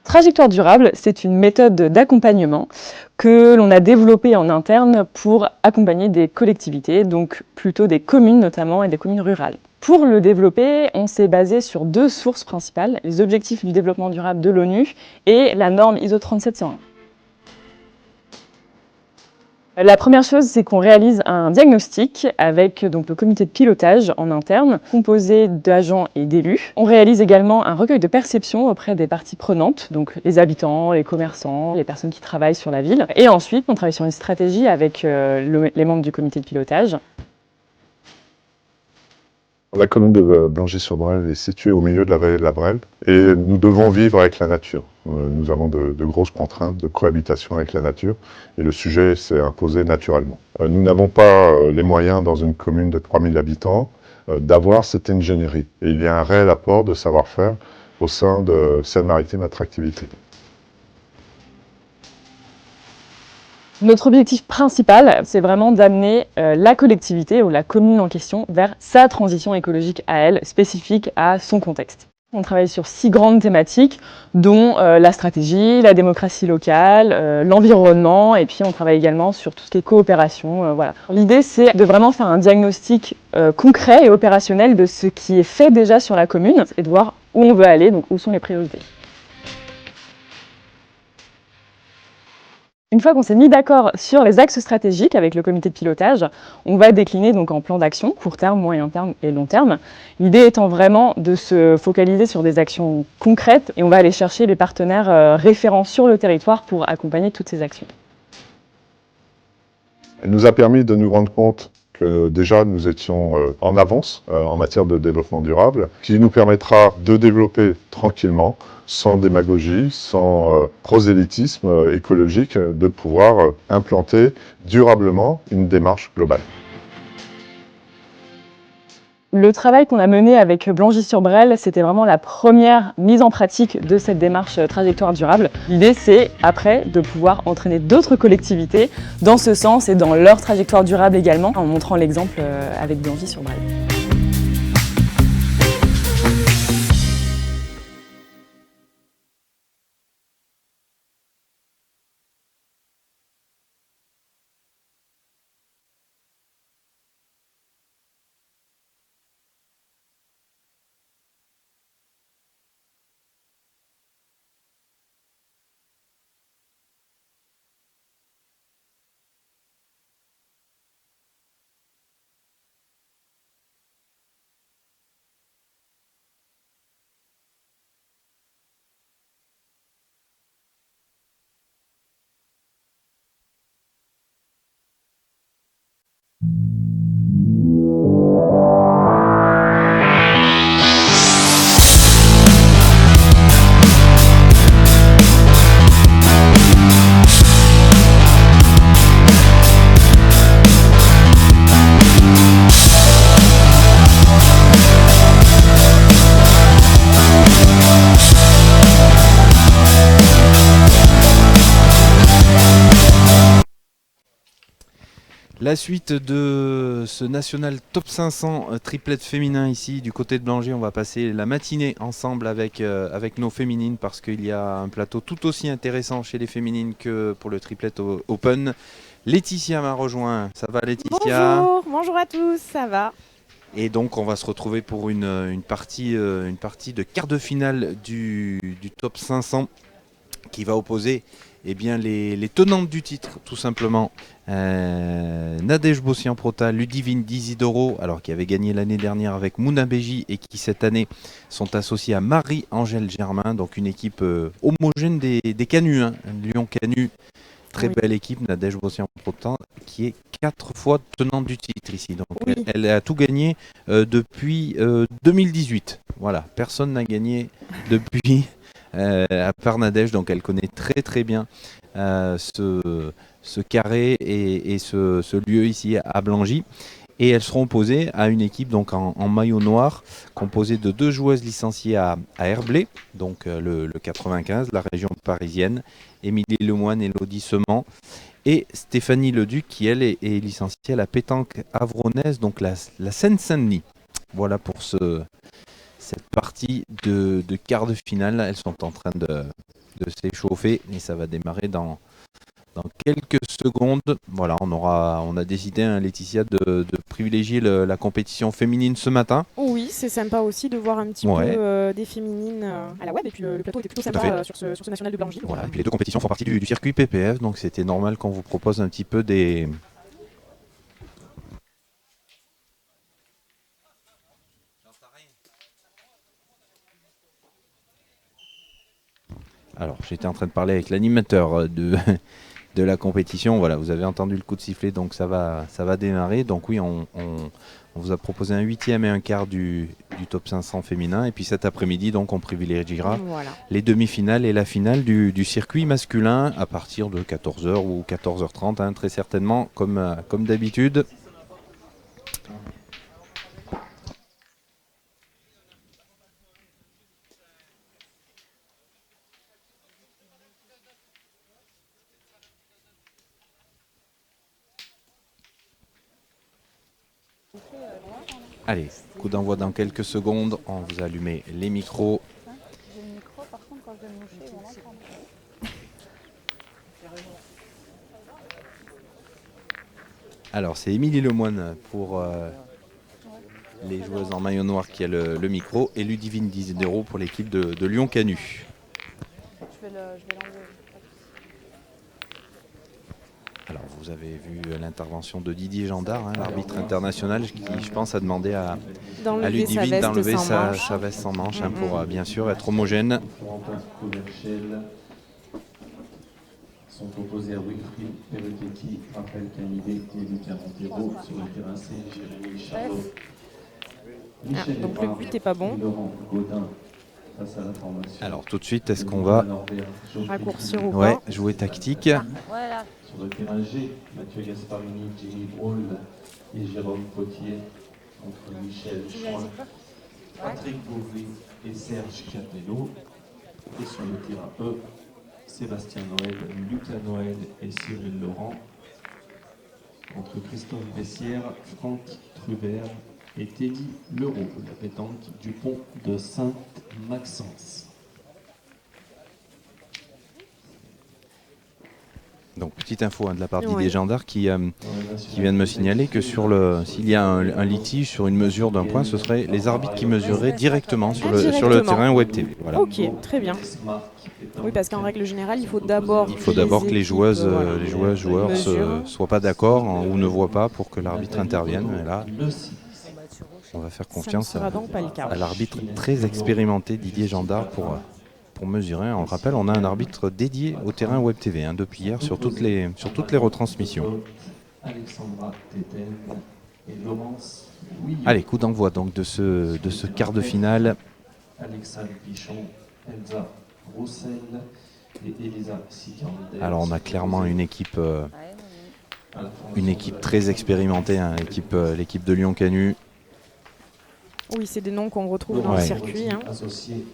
Trajectoire durable, c'est une méthode d'accompagnement que l'on a développée en interne pour accompagner des collectivités, donc plutôt des communes notamment et des communes rurales. Pour le développer, on s'est basé sur deux sources principales, les objectifs du développement durable de l'ONU et la norme ISO 37101. La première chose, c'est qu'on réalise un diagnostic avec donc, le comité de pilotage en interne, composé d'agents et d'élus. On réalise également un recueil de perception auprès des parties prenantes, donc les habitants, les commerçants, les personnes qui travaillent sur la ville. Et ensuite, on travaille sur une stratégie avec les membres du comité de pilotage. La commune de Blangy-sur-Brel est située au milieu de la vallée de la Brel et nous devons vivre avec la nature. Nous avons de grosses contraintes de cohabitation avec la nature et le sujet s'est imposé naturellement. Nous n'avons pas les moyens dans une commune de 3000 habitants d'avoir cette ingénierie. Et il y a un réel apport de savoir-faire au sein de Seine-Maritime Attractivité. Notre objectif principal, c'est vraiment d'amener la collectivité ou la commune en question vers sa transition écologique à elle, spécifique à son contexte. On travaille sur 6 grandes thématiques, dont la stratégie, la démocratie locale, l'environnement, et puis on travaille également sur tout ce qui est coopération. Voilà. L'idée, c'est de vraiment faire un diagnostic concret et opérationnel de ce qui est fait déjà sur la commune et de voir où on veut aller, donc où sont les priorités. Une fois qu'on s'est mis d'accord sur les axes stratégiques avec le comité de pilotage, on va décliner donc en plan d'action, court terme, moyen terme et long terme. L'idée étant vraiment de se focaliser sur des actions concrètes et on va aller chercher les partenaires référents sur le territoire pour accompagner toutes ces actions. Elle nous a permis de nous rendre compte que déjà nous étions en avance en matière de développement durable, qui nous permettra de développer tranquillement, sans démagogie, sans prosélytisme écologique, de pouvoir implanter durablement une démarche globale. Le travail qu'on a mené avec Blangy-sur-Brel, c'était vraiment la première mise en pratique de cette démarche trajectoire durable. L'idée, c'est après de pouvoir entraîner d'autres collectivités dans ce sens et dans leur trajectoire durable également, en montrant l'exemple avec Blangy-sur-Brel. La suite de ce National Top 500 triplette féminin ici du côté de Blangy, on va passer la matinée ensemble avec nos féminines parce qu'il y a un plateau tout aussi intéressant chez les féminines que pour le triplette Open. Laetitia m'a rejoint, ça va Laetitia? Bonjour à tous, ça va. Et donc on va se retrouver pour une partie de quart de finale du Top 500 qui va opposer les tenantes du titre, tout simplement. Nadège Bossian-Prota, Ludivine Dizidoro, alors qui avait gagné l'année dernière avec Mouna Beji et qui cette année sont associés à Marie-Angèle Germain, donc une équipe homogène des Canuts, hein. Lyon Canut, très belle équipe, Nadège Bossian-Prota, qui est 4 fois tenante du titre ici. Donc elle a tout gagné depuis 2018. Voilà, personne n'a gagné depuis. À part Nadège, donc elle connaît très très bien ce carré et ce lieu ici à Blangy. Et elles seront opposées à une équipe donc en maillot noir, composée de 2 joueuses licenciées à Herblay, donc le 95, la région parisienne, Émilie Lemoine et Elodie Sement, et Stéphanie Leduc qui elle est licenciée à la pétanque avronnaise, donc la Seine-Saint-Denis. Voilà pour cette partie de quart de finale. Elles sont en train de s'échauffer et ça va démarrer dans quelques secondes. Voilà, on a décidé, hein, Laetitia, de privilégier la compétition féminine ce matin. Oui, c'est sympa aussi de voir un petit Ouais. peu des féminines à la web. Et puis le plateau était plutôt Tout à fait. sympa sur ce national de Blangy. Voilà, et puis les deux compétitions font partie du circuit PPF, donc c'était normal qu'on vous propose un petit peu des... Alors, j'étais en train de parler avec l'animateur de la compétition. Voilà, vous avez entendu le coup de sifflet, donc ça va démarrer. Donc oui, on vous a proposé un 8e et un quart du top 500 féminin. Et puis cet après-midi, donc on privilégiera Voilà. les demi-finales et la finale du circuit masculin à partir de 14h ou 14h30, hein, très certainement, comme d'habitude. Allez, coup d'envoi dans quelques secondes. On vous a allumé les micros. J'ai le micro, par contre, quand je vais me moucher, on l'entend. Alors, c'est Émilie Lemoine pour les joueuses en maillot noir qui a le micro et Ludivine Diderot pour l'équipe de Lyon Canu. Je vais l'enlever. Alors, vous avez vu l'intervention de Didier Gendard, hein, l'arbitre international, qui, je pense, a demandé à Ludivine d'enlever sa veste sans manche, hein, pour bien sûr être homogène. Sont opposés à Wilfried Perechetti, Raphaël Canidé et Lucas Montero. Sur le terrain, c'est Jérémy Charlot. Donc le but n'est pas bon. Laurent Gaudin face à la formation. Alors, tout de suite, est-ce qu'on va Raccourcir ou ouais, pas? jouer tactique? Voilà. Sur le terrain G, Mathieu Gasparini, Jimmy Brawl et Jérôme Potier contre Michel Chouin, Patrick Beauvry et Serge Capello. Et sur le terrain E, Sébastien Noël, Lucas Noël et Cyril Laurent contre Christophe Bessière, Franck Trubert et Teddy Leroux, la pétanque du pont de Sainte-Maxence. Donc, petite info, hein, de la part de Ouais. Didier Gendard qui vient de me signaler que s'il y a un litige sur une mesure d'un point, ce seraient les arbitres qui mesureraient directement sur le terrain Web TV. Voilà. Ok, très bien. Oui, parce qu'en règle générale, il faut d'abord que les joueuses, joueurs mesurent. soient pas d'accord, hein, ou ne voient pas pour que l'arbitre intervienne. Mais là, on va faire Ça ne confiance sera donc pas le cas. à l'arbitre très expérimenté Didier Gendard pour mesurer. On le rappelle, on a un arbitre dédié au terrain Web TV, hein, depuis hier sur toutes les retransmissions. Alexandra Téten et Laurence William. Allez, coup d'envoi donc de ce quart de finale. Alexandre Pichon, Elsa Roussel et Elisa Sicandel. Alors on a clairement une équipe très expérimentée, hein, l'équipe de Lyon Canu. Oui, c'est des noms qu'on retrouve dans le Ouais. circuit. Hein. Associées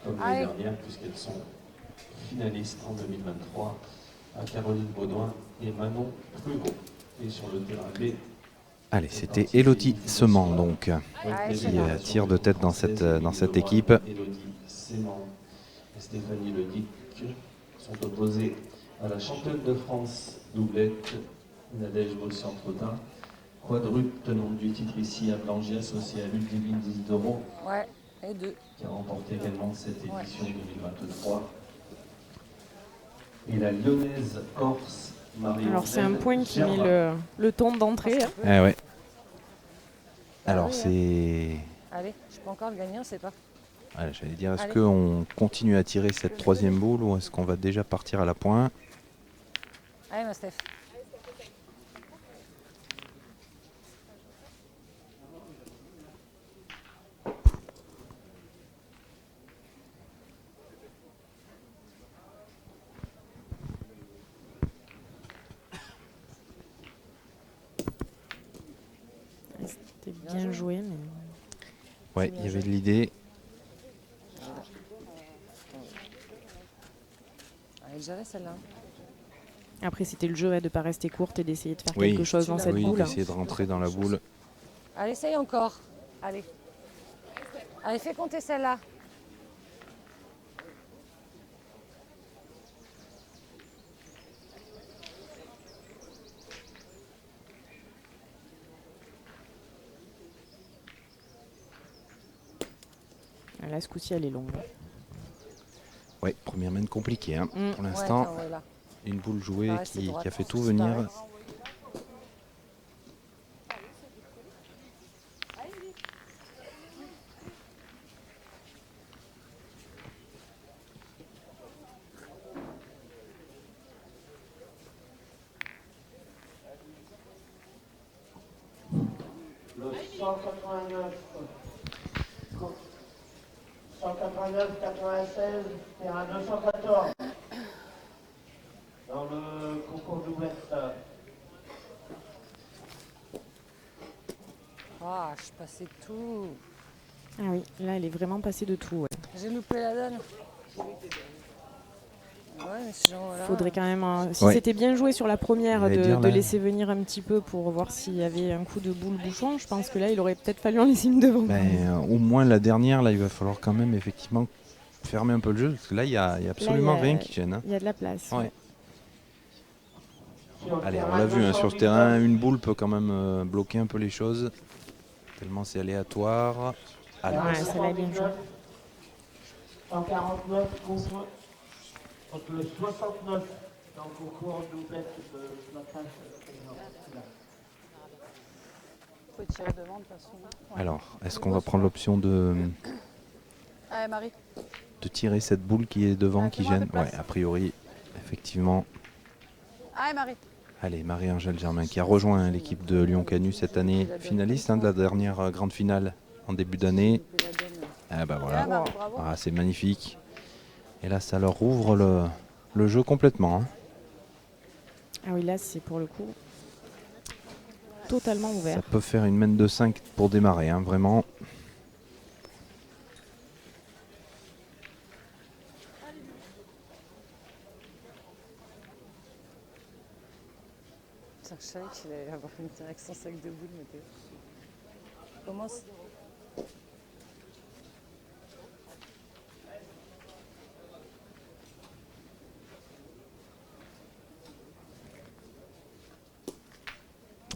comme l'année dernière, puisqu'elles sont finalistes en 2023, à Caroline Baudouin et Manon Pruvot. Et sur le terrain B, Allez, c'était Elodie Seman donc qui tire de tête dans cette équipe. Elodie Seman et Stéphanie Ledic sont opposées à la championne de France doublette Nadège Bossian-Trottin, quadruple tenante du titre ici à Blangy, associée à Ludivine Diderot, Ouais, et deux. qui a remporté également cette édition 2023. Et la lyonnaise corse Marie. Alors c'est un point qui met le ton d'entrée. Hein. Eh ouais. Alors oui, c'est... Allez, je peux encore le gagner, on sait pas. Voilà, j'allais dire, est-ce Allez. qu'on continue à tirer cette troisième boule ou est-ce qu'on va déjà partir à la pointe? Allez, ma Steph. C'était bien joué, mais... Ouais, il y avait de l'idée. Elle est gérée celle-là. Après, c'était le jeu de ne pas rester courte et d'essayer de faire Oui. quelque chose dans cette Oui, boule. d'essayer de rentrer dans la boule. Allez, essaye encore. Allez. Allez, fais compter celle-là. Là, ce coup-ci, elle est longue. Ouais, première main compliquée hein. Mm. Pour l'instant. Ouais, là. Une boule jouée Pareil, c'est qui droite. a fait tout C'est venir. pareil. Le 189, 189, 96, terrain 214. Dans le concours d'ouverture. Ah, je passais tout. Ah oui, là, elle est vraiment passée de tout. Ouais. J'ai loupé la donne. Ouais, mais ce genre-là. Faudrait quand même, si Ouais. c'était bien joué sur la première, J'allais dire, de là. laisser venir un petit peu pour voir s'il y avait un coup de boule bouchon. Je pense que là, il aurait peut-être fallu en laisser une devant. Au moins la dernière, là, il va falloir quand même effectivement fermer un peu le jeu. Parce que là, il y a absolument rien qui gêne. hein. Il y a de la place. Ouais. Sur le Allez, on terrain l'a vu hein, sur ce 219, terrain, une boule peut quand même bloquer un peu les choses. Tellement c'est aléatoire. Allez. Ouais, celle-là est bien jouée. 149 contre le 69 dans le concours d'ouverture de flottage. Faut tirer devant de toute façon. Alors, est-ce qu'on va prendre l'option de Allez Marie. tirer cette boule qui est devant, qui Laissez-moi gêne? de place. Ouais, a priori, effectivement. Allez Marie. Allez, Marie-Angèle Germain qui a rejoint l'équipe de Lyon-Canu cette année, finaliste de la dernière grande finale en début d'année. Ah bah Ah, voilà, Marie, bravo. ah, c'est magnifique. Et là, ça leur ouvre le jeu complètement. hein. Ah oui, là, c'est pour le coup totalement ouvert. Ça peut faire une main de 5 pour démarrer, hein, vraiment. Putain, je savais qu'il allait avoir une direction sac de boules, mais comment c'est...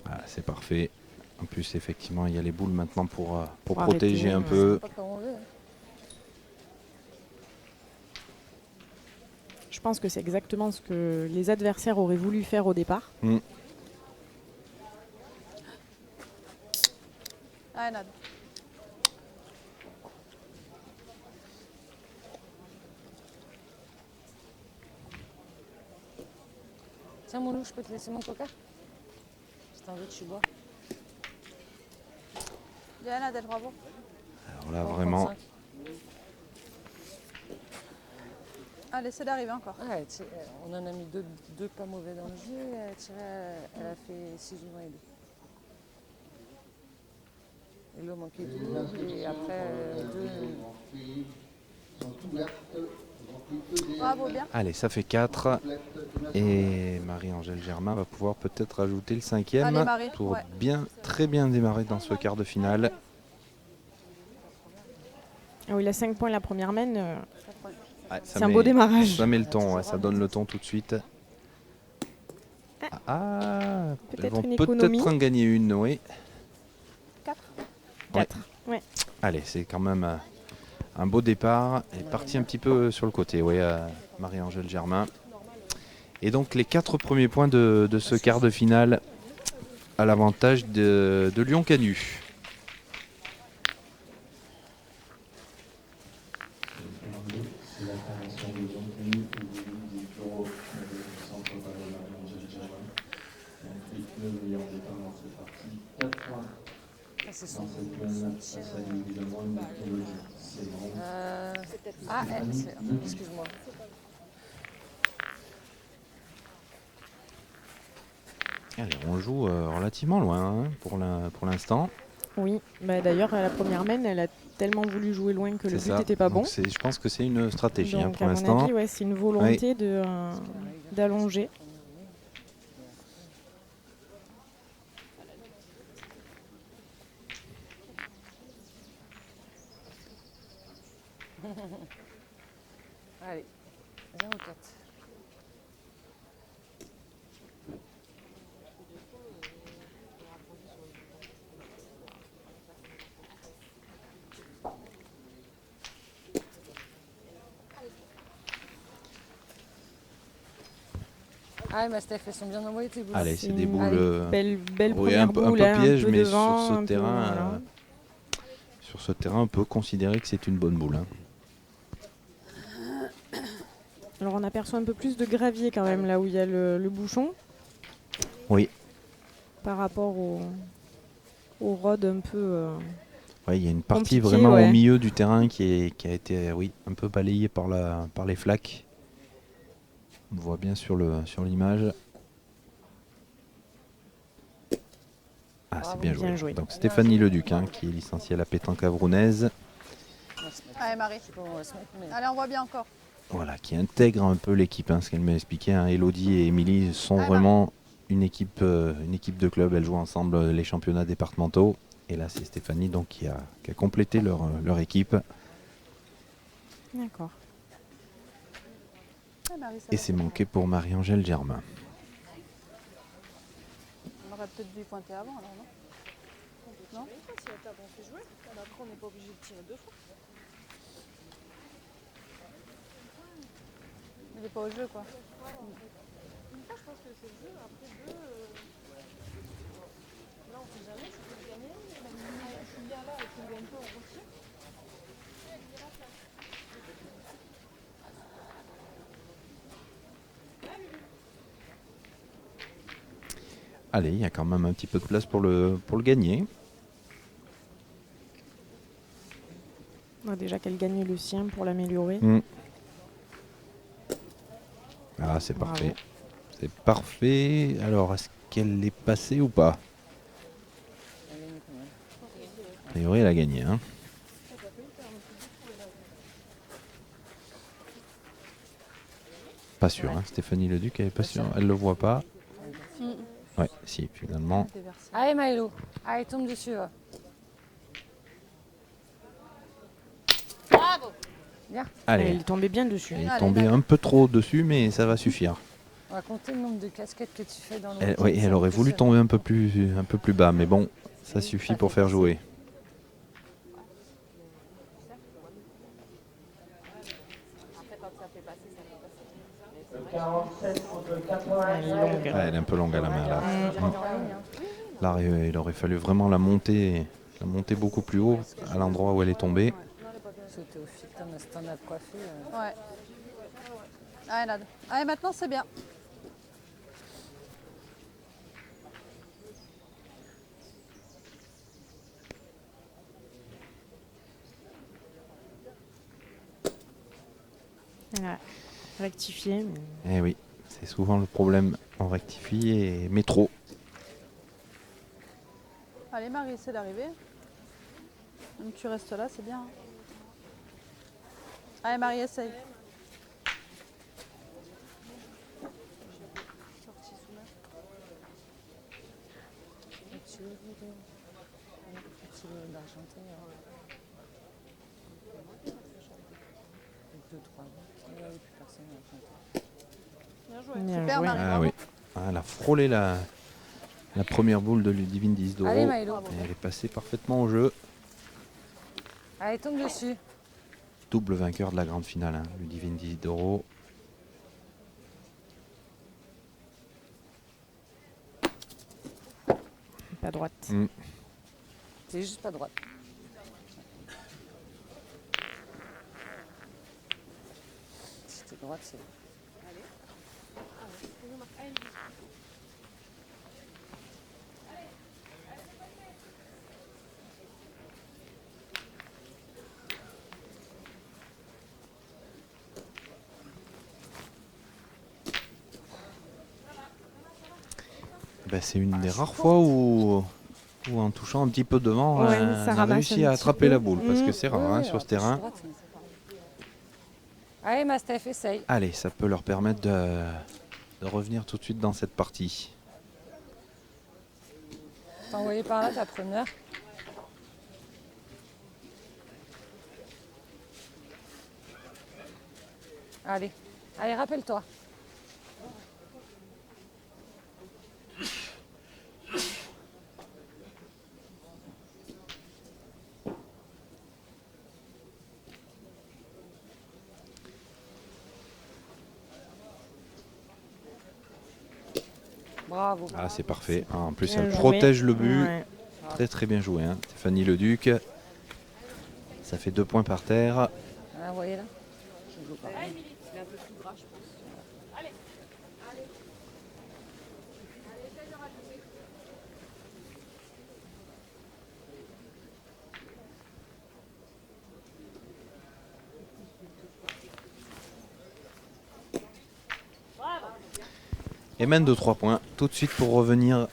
Ah, c'est parfait. En plus, effectivement, il y a les boules maintenant pour Pour protéger arrêter, un peu. Pas comme on veut. hein. Je pense que c'est exactement ce que les adversaires auraient voulu faire au départ. Allez Nad. Tiens, mon loup, je peux te laisser mon coca? Si t'en veux, tu bois. Bien Nad, bravo. Alors là, Bon, vraiment, 35. Allez, c'est d'arriver encore. Ah, on en a mis deux pas mauvais dans le jeu. Elle a tiré, elle a fait 6 ou 1 et 2. Et l'eau manquait tout. Et après, 2. Bravo, bien. allez, ça fait 4. Et Marie-Angèle Germain va pouvoir peut-être ajouter le 5e Allez, Marie, pour ouais. très bien démarrer dans ce quart de finale. Ah oui, la 5 points la première main, Ouais, ça c'est un met- beau démarrage. Ça met le ton, ouais, ça donne le ton tout de suite. Ah, elles Peut-être vont une économie. peut-être en gagner une, oui. 4. 4. Ouais. Allez, c'est quand même un beau départ. Elle est partie un petit peu sur le côté, oui, Marie-Angèle Germain. Et donc les 4 premiers points de ce quart de finale à l'avantage de Lyon-Canu. C'est la formation de Jean-Denis et du bureau du centre Marie-Angèle Germain qui a pris le meilleur départ. C'est parti. 4 points Ah, c'est dans son. cette main. Ça salue évidemment une mythologie. C'est grand. Ah, excuse-moi. Allez, on joue relativement loin hein, pour l'instant. Oui, bah, d'ailleurs, à la première main, elle a tellement voulu jouer loin que le C'est but ça. n'était pas bon. Donc je pense que c'est une stratégie hein, Donc, pour à mon l'instant. avis, ouais, c'est une volonté d'allonger. Allez, 0,4. Ah, mais Steph, elles sont bien envoyées tes boules. Allez, c'est des une boules. belle Oui, première un peu boule, hein, piège, un peu mais devant, sur un ce peu, terrain, voilà. sur ce terrain, on peut considérer que c'est une bonne boule. Hein. Alors on aperçoit un peu plus de gravier quand même là où il y a le bouchon Oui, par rapport au rod un peu. ouais, il y a une partie Compliqué, vraiment ouais. au milieu du terrain qui a été, oui, un peu balayée par les flaques. On voit bien sur l'image. Ah, c'est Bravo, bien joué. bien joué. Donc Stéphanie Leduc, hein, qui est licenciée à la pétanque avrounaise, On va se mettre. Allez, Marie. Je sais pas où on va se mettre, mais. Allez, on voit bien encore. voilà, qui intègre un peu l'équipe. Hein, ce qu'elle m'a expliqué, hein. Elodie et Émilie sont Ah, vraiment une équipe de club. Elles jouent ensemble les championnats départementaux. Et là, c'est Stéphanie donc, qui a complété leur équipe. D'accord. Ah, Marie, ça Et va. c'est manqué pour Marie-Angèle Germain. On aurait peut-être dû pointer avant, alors, non? Non? Si la table, on fait jouer. Après, on n'est pas obligé de tirer 2 fois. Il est pas au jeu, quoi. Une fois, je pense que c'est le jeu. Après 2. Là, on sait jamais. Je peux gagner. Je suis bien là et tu ne gagnes pas, on retire. Allez, il y a quand même un petit peu de place pour le gagner. On a déjà qu'elle gagne le sien pour l'améliorer. Mm. Ah, c'est Bravo. parfait. C'est parfait. Alors, est-ce qu'elle est passée ou pas? Elle gagne combien? A priori, elle a gagné. Hein. Pas sûr, hein. Stéphanie Leduc, elle est pas sûre. Elle le voit pas. Ouais, si, finalement. Allez, Maëlo. Allez, tombe dessus. Va. Bravo! Bien. Allez, Elle est tombée bien dessus. elle est Allez, tombée un peu trop dessus, mais ça va suffire. On va compter le nombre de casquettes que tu fais dans le Elle, week-end, oui, ça elle aurait voulu impressionne. tomber un peu plus bas, mais bon, ça suffit pour faire jouer. Le 47 contre le 96. Elle est longue. Ouais, elle est un peu longue à la main là. Elle est en ligne, hein. Là, il aurait fallu vraiment la monter beaucoup plus haut à l'endroit où elle est tombée. Sauter au fil, t'en as coiffé. Ouais. Allez, Nad. Allez, maintenant, c'est bien. Elle a rectifié. Mais... Eh oui, c'est souvent le problème. On rectifie et met trop. Allez, Marie, essaie d'arriver. Donc, tu restes là, c'est bien. Allez, Marie, essaye. Petit lot d'argenté. 2, 3. Il n'y a plus personne à argenté. Bien joué. Bien Super, joué. Marie. Ah bravo. oui, ah, elle a frôlé la première boule de Ludivine 10 d'euros. Allez, Et Maëlo. elle est passée parfaitement au jeu. Allez, tombe dessus. Double vainqueur de la grande finale, hein, Ludivine 10 d'euros. Pas droite. Mm. C'est juste pas droite. Si t'es droite, c'est. Ben, c'est une des rares fois où en touchant un petit peu devant, Ouais, on ça a ramasse réussi un à petit attraper peu. la boule. Parce que Mm. c'est rare hein, sur ce terrain. Allez, ma Steph, essaye. Allez, ça peut leur permettre de revenir tout de suite dans cette partie. T'as envoyé par là ta première. Allez, allez, rappelle-toi. Bravo. Ah, c'est parfait. Ah, en plus, Bien elle joué. protège le but. Ouais. Très très bien joué, hein. Stéphanie Leduc. Ça fait 2 points par terre. Ah, vous voyez là je joue pas. Et mène de 3 points. Tout de suite pour revenir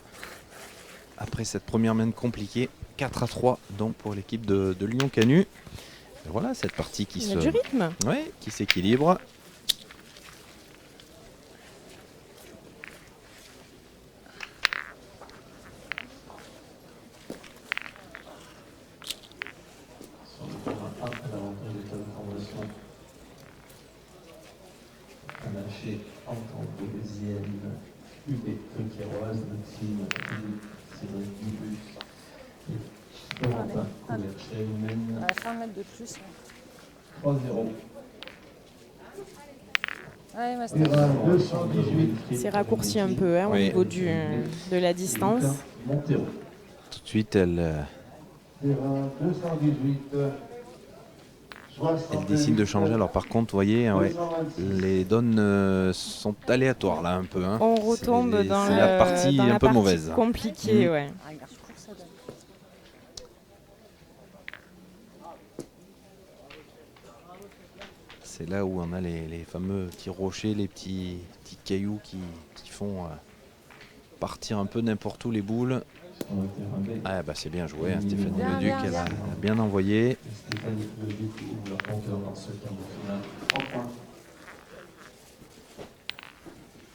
après cette première main compliquée. 4-3 donc pour l'équipe de Lyon Canu. Et voilà cette partie qui Il y a du rythme. Ouais, qui s'équilibre. Sur le terrain A, à l'avantage de l'état de formation. Anaché, Antan-Beaudésienne, UB, Feuquiéroise, Maxime, Philippe, Cédric Dubus et Corentin Couverchet mène À la fin, mettre de plus. 3-0. Allez, Master. Terrain 218. C'est raccourci un peu hein, Oui. au niveau de la distance. Lucas Montero. Tout de suite, elle Terrain 218. décide de changer. Alors par contre, vous voyez, ouais, les donnes sont aléatoires là un peu, hein. On retombe C'est dans, la partie dans un la peu partie mauvaise. compliquée, ouais. Ah, regarde, je trouve que ça donne. C'est là où on a les fameux petits rochers, les petits cailloux qui font partir un peu n'importe où les boules. Sur le terrain B. Ah bah c'est bien joué, hein, Stéphanie Bien, Leduc, bien, elle a bien. bien envoyé. Et Stéphanie Leduc ouvre leur compteur dans ce quart de finale. 3 points.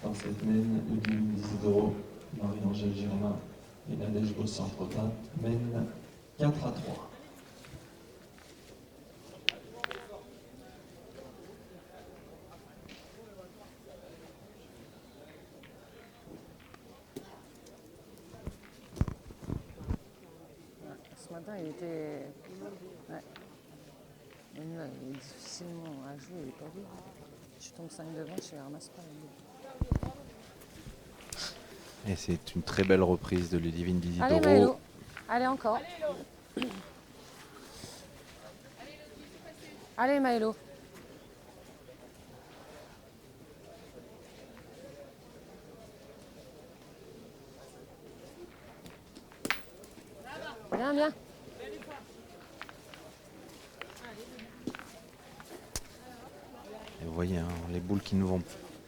Dans cette mène, Udine Isidoro, Marie-Angèle Germain et Nadège Bossan-Protin mènent 4-3. Ce matin, il était. Ouais. Mais là, il est difficilement à jouer, il est pas bien. Je tombe 5 devant, je les ramasse pas. Et c'est une très belle reprise de Ludivine Allez, Isidoro. Maëlo. Allez, encore. Allez, Maëlo. Bien, bien. Et vous voyez, hein, les boules qui ne vont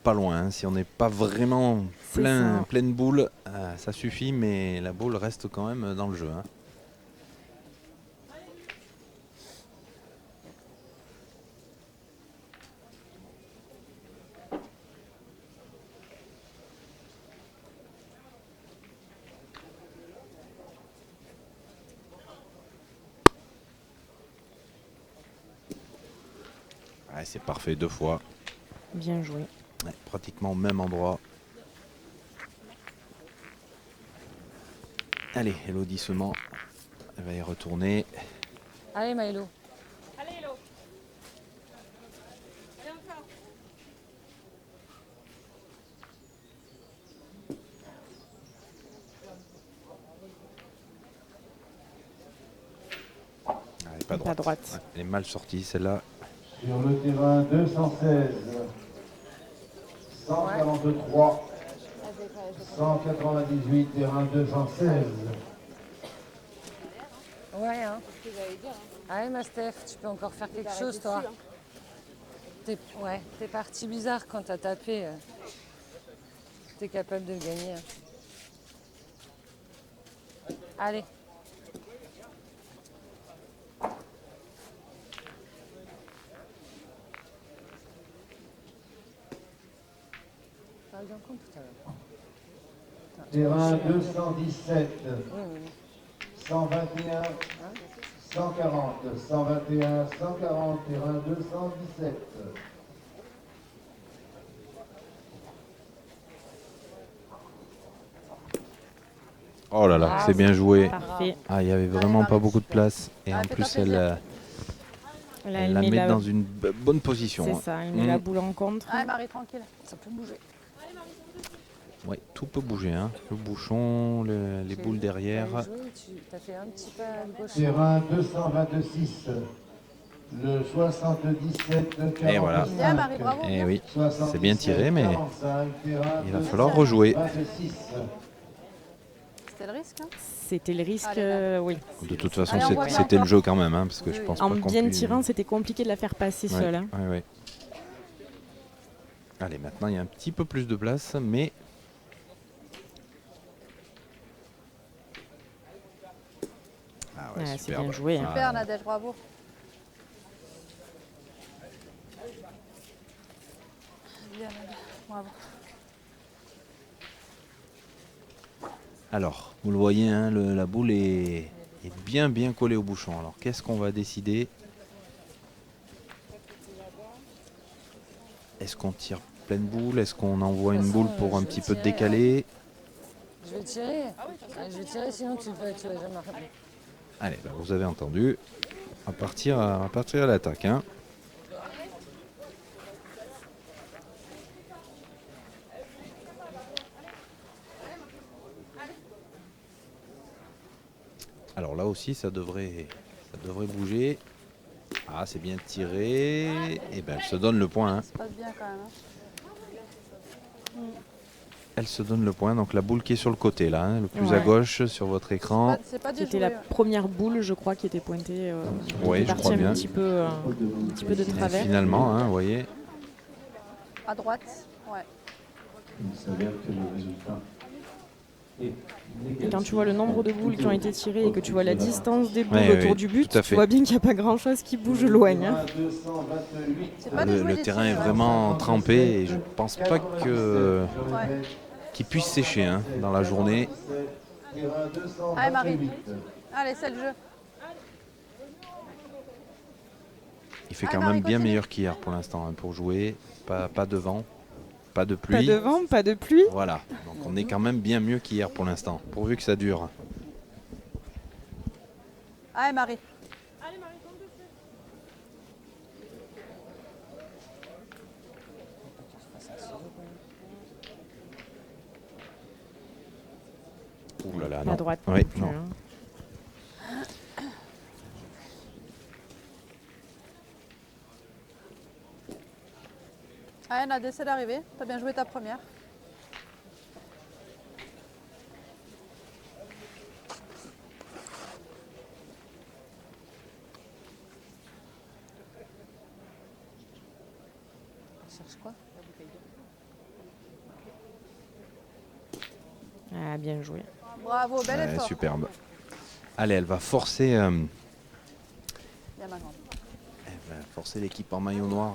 pas loin, hein. Si on n'est pas vraiment C'est ça. pleine boule, ça suffit, mais la boule reste quand même dans le jeu, hein. Ouais, c'est parfait 2 fois. Bien joué. Ouais, pratiquement au même endroit. Allez, Elodie Sement, elle va y retourner. Allez, Maëlo. Elle est pas Pas droite. droite. Ouais, elle est mal sortie celle-là. Sur le terrain 216, 143, 198, terrain 216. Ouais, hein. Allez, ma Steph, tu peux encore faire quelque chose, toi. Ouais, t'es parti bizarre quand t'as tapé. T'es capable de le gagner. Hein. Allez. T'as eu un compte tout à l'heure. Terrain 217, Oui, oui. 121, 140, 121, 140, terrain 217. Oh là là, Ah, c'est bien joué. Parfait. Ah, il y avait vraiment pas beaucoup de place. Et en fais-toi plus, elle, plaisir. euh, Là, elle elle la met met la... dans une bonne position. C'est hein. ça, elle met la Mm. boule en contre. Allez, Marie, tranquille. Ça peut bouger. Ouais, tout peut bouger. Hein. Le bouchon, les boules derrière. T'as joué, tu as fait un petit pas à gauche. Terrain 226, le 77 45. Et voilà. Bien, Marie, bravo. Eh oui, 77, c'est bien tiré, mais 45, terrain il va falloir rejouer. 26. C'était le risque. Hein. C'était le risque, Allez, oui. De toute façon, Allez, on voit bien c'était le encore. jeu quand même, hein, parce que je Oui, pense En pas qu'on bien puisse- tirant, c'était compliqué de la faire passer Ouais, seule. Hein. ouais, ouais. Allez, maintenant il y a un petit peu plus de place, mais ah Ouais, c'est superbe. bien joué. Hein. Ah, Super, Nadège, bravo. Bien, Nadège, bravo. Alors, vous le voyez, hein, la boule est bien collée au bouchon. Alors, qu'est-ce qu'on va décider? Est-ce qu'on tire pleine boule? Est-ce qu'on envoie De toute une façon, boule pour je un vais petit peu tirer, décaler? Je vais tirer. Allez, je vais tirer, sinon tu vas jamais arriver. Allez, bah, vous avez entendu. On va partir à l'attaque. Hein. Alors là aussi, ça devrait bouger. Ah, c'est bien tiré. Et ben, elle se donne le point. Hein. Ça se passe bien quand même. Hein. Elle se donne le point. Donc la boule qui est sur le côté, là, hein, le plus à Ouais. gauche sur votre écran. C'est pas C'était déjoué. la Ouais. première boule, je crois, qui était pointée. Ouais, qui est je partie crois bien. un petit peu de Et travers. finalement, hein, vous voyez. À droite. Ouais. Il s'avère que le résultat est Et négatif. quand tu vois le nombre de boules qui ont été tirées et que tu vois la distance des boules Ouais, autour ouais, du but, tout à tu fait. vois bien qu'il n'y a pas grand-chose qui bouge loin. Hein. Terrain 228. C'est pas déjoué Le des terrain est tirs, ouais. vraiment trempé et je pense pas que Ouais. qu'il puisse sécher hein, dans la journée. Terrain Allez, Marie. 228. Allez, c'est le jeu. Il fait Ah, quand Marie, même bien continue. meilleur qu'hier pour l'instant hein, pour jouer. Pas de vent, pas de Pas pluie. de vent, pas de pluie. Voilà, donc on est quand même bien mieux qu'hier pour l'instant, pourvu que ça dure. Allez, Marie. Ouh là là, À non. droite. Oui, non plus, non. hein. Allez, Nadège, c'est d'arriver. T'as bien joué ta première. On cherche quoi? Ah, bien joué. Bravo, bel Ouais, effort. superbe. Allez, elle va forcer, Bien, ma grande. l'équipe en maillot noir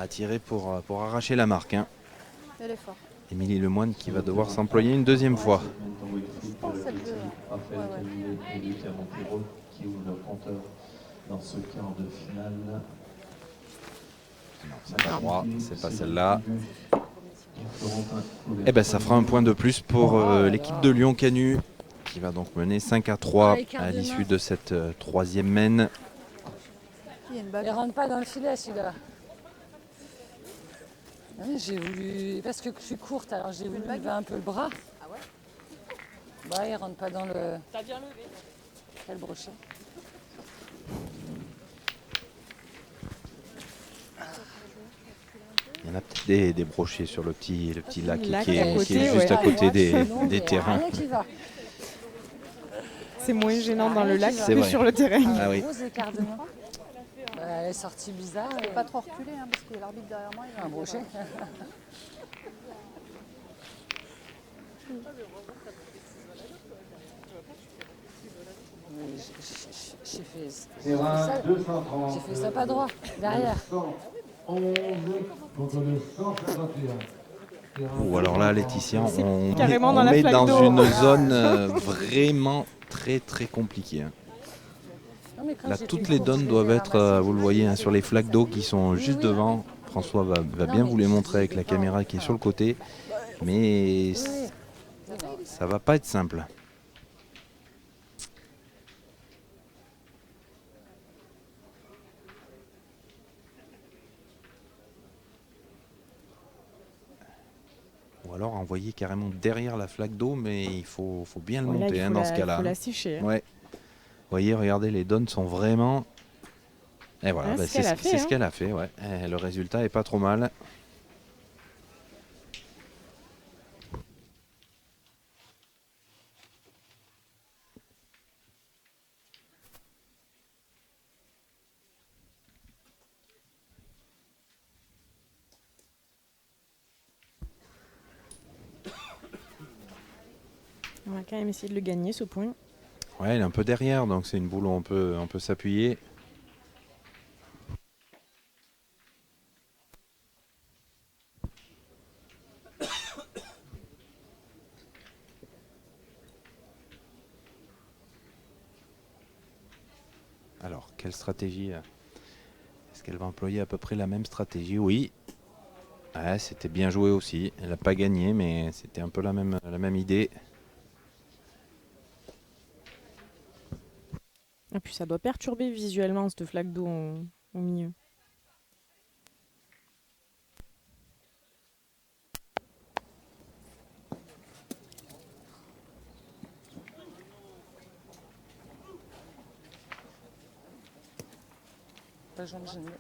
à tirer pour arracher la marque. Hein. Bel effort. Émilie Lemoine qui va devoir s'employer une deuxième fois. pense que c'est le jeu, hein. Raphaël Ouais, ouais. Camillet et Lucas Montero qui ouvrent le compteur dans ce quart de finale. Non, c'est pas droit, c'est pas celle-là. Ils feront un Eh ben, ça fera un point de plus pour l'équipe de Lyon-Canu qui va donc mener 5-3 à l'issue de cette troisième mène. Il y a une Il balle. rentre pas dans le filet celui-là. Ah oui, j'ai voulu. Parce que je suis courte, alors j'ai voulu lever un peu le bras. Ah ouais? Bah, il rentre pas dans le. T'as bien levé. Quel brochet. Il y en a peut-être des brochets sur le petit lac Lac qui à est, côté, qui est juste ouais. à côté des Non, mais terrains. Rien qui va. C'est moins gênant dans le lac C'est que vrai. sur le terrain. Ah oui. Gros écart de main. Bah, elle est sortie bizarre. Faut pas trop reculer hein, parce qu'il y a l'arbitre derrière moi. Il va Un me dire, brochet. Oui, j'ai fait Terrain ça. 230. J'ai fait ça pas droit, derrière. 111 contre le 151. Terrain Ou alors là, Laetitia, on carrément met, dans on la met flaque dans d'eau. une zone vraiment très compliquée. Hein. Non, mais quand Là, j'ai toutes fait les court, donnes je doivent l'ai être, ramassé. vous le voyez, hein, sur les flaques d'eau qui sont Oui, juste oui. devant. François va Non, bien mais vous les je montrer avec dis la pas, caméra qui est sur le côté. Mais Oui, oui. ça va pas être simple. Ou alors envoyer carrément derrière la flaque d'eau, mais il faut bien le Là, monter il faut dans ce cas-là. Il faut la sécher. Ouais. Vous voyez, regardez, les donnes sont vraiment... Et voilà, Ah, bah, c'est c'est ce ce qu'elle a fait. Ouais. Et le résultat est pas trop mal. On va quand même essayer de le gagner, ce point. Ouais, il est un peu derrière, donc c'est une boule où on peut s'appuyer. Alors, quelle stratégie est-ce qu'elle va employer à peu près la même stratégie? Oui. Ouais, c'était bien joué aussi. Elle n'a pas gagné, mais c'était un peu la même idée. Et puis ça doit perturber visuellement cette flaque d'eau au milieu. Pas jaune, j'aime mieux.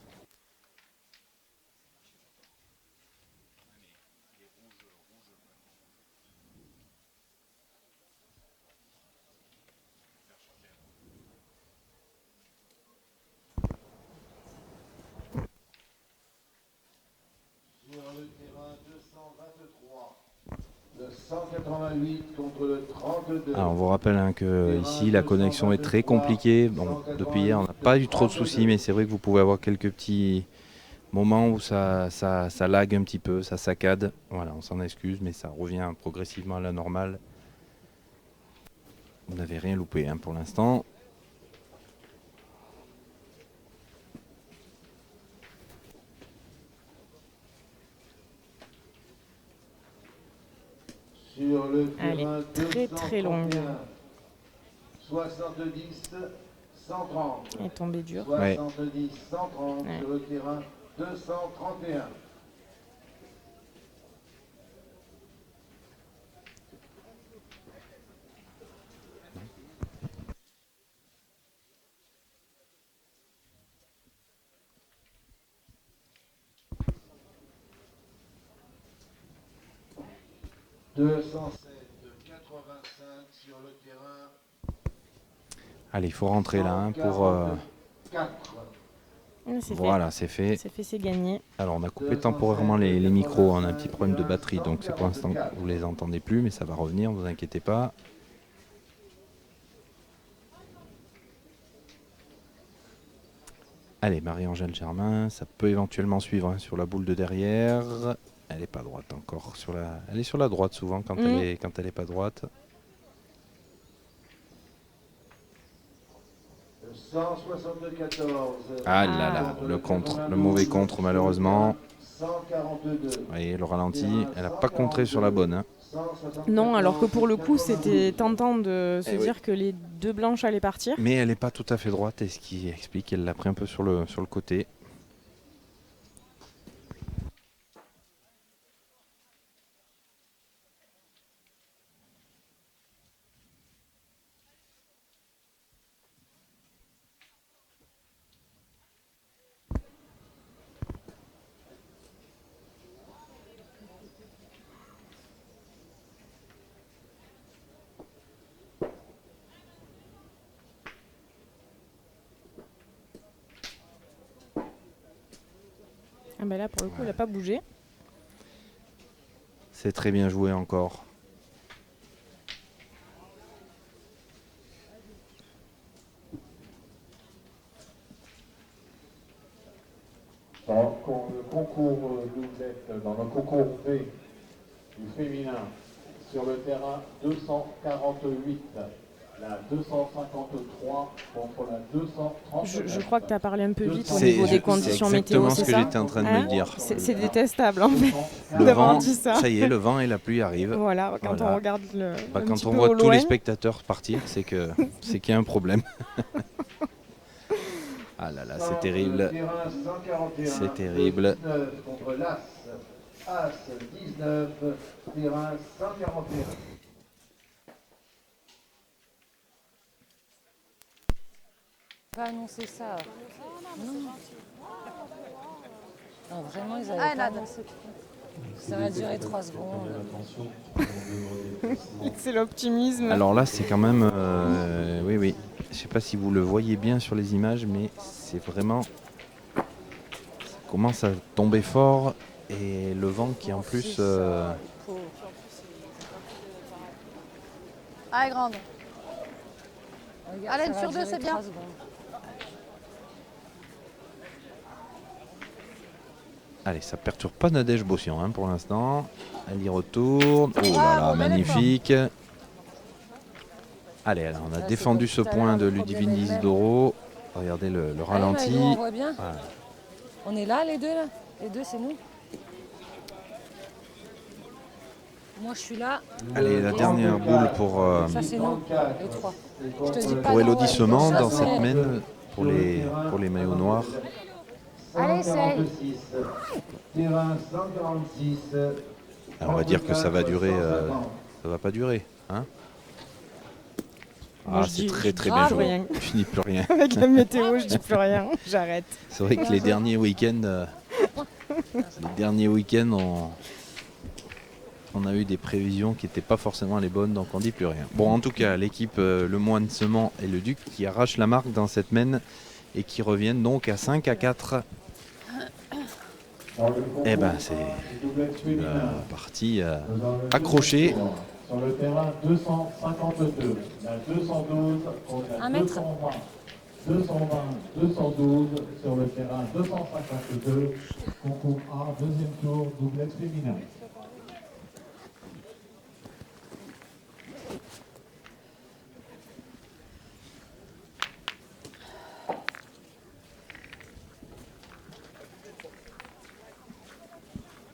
Sur le terrain 223, le 188 contre le 32. Alors, on vous rappelle que ici la connexion est très compliquée. Bon, depuis hier, on n'a pas eu trop de soucis, mais c'est vrai que vous pouvez avoir quelques petits moments où ça lag un petit peu, ça saccade. Voilà, on s'en excuse, mais ça revient progressivement à la normale. Vous n'avez rien loupé hein, pour l'instant. Sur le Elle terrain est très longue. 70, 130. Elle est tombée dure. 70, 130 Ouais. sur le terrain 231. « 207, 85 sur le terrain. Allez, il faut rentrer là hein, pour... 4. C'est voilà, c'est fait. C'est fait, c'est gagné. Alors, on a coupé temporairement les micros. On a un petit problème de batterie, donc c'est pour l'instant que vous les entendez plus, mais ça va revenir, ne vous inquiétez pas. Allez, Marie-Angèle Germain, ça peut éventuellement suivre hein, sur la boule de derrière. Elle n'est pas droite encore. Elle est sur la droite souvent quand elle est pas droite. 174. Ah là là, le mauvais contre malheureusement. 142. Vous voyez, le ralenti, elle n'a pas contré sur la bonne. Hein. Non, alors que pour le coup, c'était tentant de se Eh dire que les deux blanches allaient partir. Mais elle n'est pas tout à fait droite, et ce qui explique qu'elle l'a pris un peu sur le côté. Ah ben là, pour le coup, elle n'a pas bougé. C'est très bien joué encore. Dans le concours doublette, dans le concours B du féminin, sur le terrain 248, la 253 contre la 239. Je crois que tu as parlé un peu vite au niveau des conditions météo, c'est ça? C'est exactement ce que j'étais en train de me dire. C'est détestable en fait. Le d'avoir vent, dit ça. ça y est, le vent et la pluie arrivent. Voilà, quand Voilà. on regarde le. Bah, un quand petit on peu voit au tous loin. les spectateurs partir, c'est qu'il y a un problème. Ah là là, c'est terrible. C'est terrible. As 19, terrain 141. Pas annoncer ça. Non. Non, vraiment, ils avaient Ah, pas nada. annoncé. Ça va durer 3 secondes. C'est l'optimisme. Alors là, c'est quand même... oui, oui. Je sais pas si vous le voyez bien sur les images, mais c'est vraiment... Ça commence à tomber fort. Et le vent qui en plus... Ah, grande. Regarde, Allez, ça sur va deux, durer c'est bien. 3 secondes. Allez, ça perturbe pas Nadège Bossian hein, pour l'instant. Elle y retourne. Oh là là, bon, bel magnifique. Allez, alors, on a Là, défendu c'est ce comme tout à point l'heure, de le problème Ludivine est le même. Isidoro. Regardez le ralenti. Allez, Maëlou, on voit bien. Voilà. On est là, les deux, là. Les deux, c'est nous. Moi, je suis là. Allez, la dernière boule pour, Ça, c'est nous, les trois. Je te dis pas pour non, Elodie ouais. Sement Ça, dans c'est- cette mène pour les maillots noirs. Allez, essaye. Terrain 146. Alors, on va dire que ça va durer. Ça va pas durer. Hein Moi, ah, je c'est dis très très bien grave joué. rien. Je dis plus rien. Avec la météo, je dis plus rien. J'arrête. C'est vrai que les derniers week-ends, on a eu des prévisions qui n'étaient pas forcément les bonnes, donc on dit plus rien. Bon, en tout cas, l'équipe Le Moine Sement et le Duc qui arrachent la marque dans cette mène et qui reviennent donc à 5-4. Eh ben, c'est une partie accrochée. Sur le terrain 252, la 212 contre la 1 mètre. 220. 220, 212 sur le terrain 252. Concours A, deuxième tour, doublette féminin.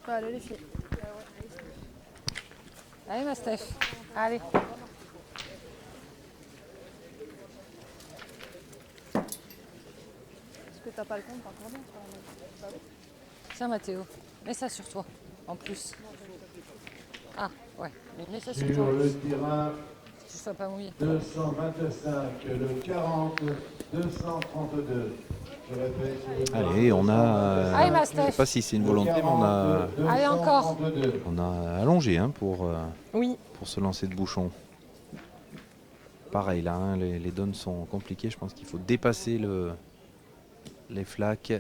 Allez, les filles. Allez, ma Steph. Allez. Est-ce que t'as pas le compte encore bien ça, bah oui. Tiens, Mathéo. Mets ça sur toi, en plus. Ah, ouais. Mets ça sur toi. Sur le terrain Que tu sois pas mouillé. 225, le 40, 232. Je répète, sur le Allez, on a. Allez, ma Je sais Steph. pas si c'est une volonté, mais Allez, encore. on a allongé hein, pour Oui. se lancer de bouchon. Pareil là, hein, les donnes sont compliquées. Je pense qu'il faut dépasser les flaques.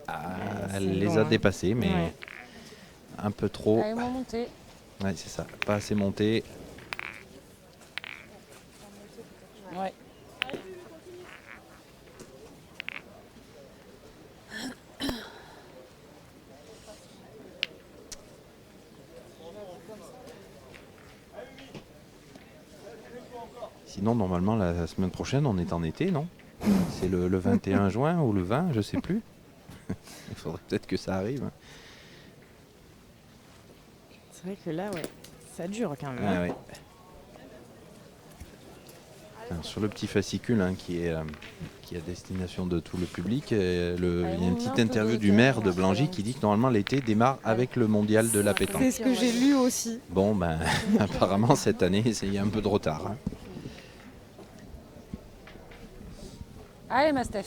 Ah, elle c'est les long, a hein. dépassées, mais Ouais. un peu trop. Allez, monter. Ouais, c'est ça, pas assez monté. Ouais. Sinon, normalement, la semaine prochaine, on est en été, non? C'est le 21 juin ou le 20, je sais plus. Il faudrait peut-être que ça arrive. Hein. C'est vrai que là, ouais, ça dure quand même. Ah ouais. Alors, sur le petit fascicule hein, qui est à destination de tout le public, il y a une petite interview du maire de Blangy qui dit que normalement l'été démarre avec le mondial de la pétanque. C'est ce que j'ai lu aussi. Bon, ben apparemment cette année, il y a un peu de retard. Hein. Allez, ma Steph.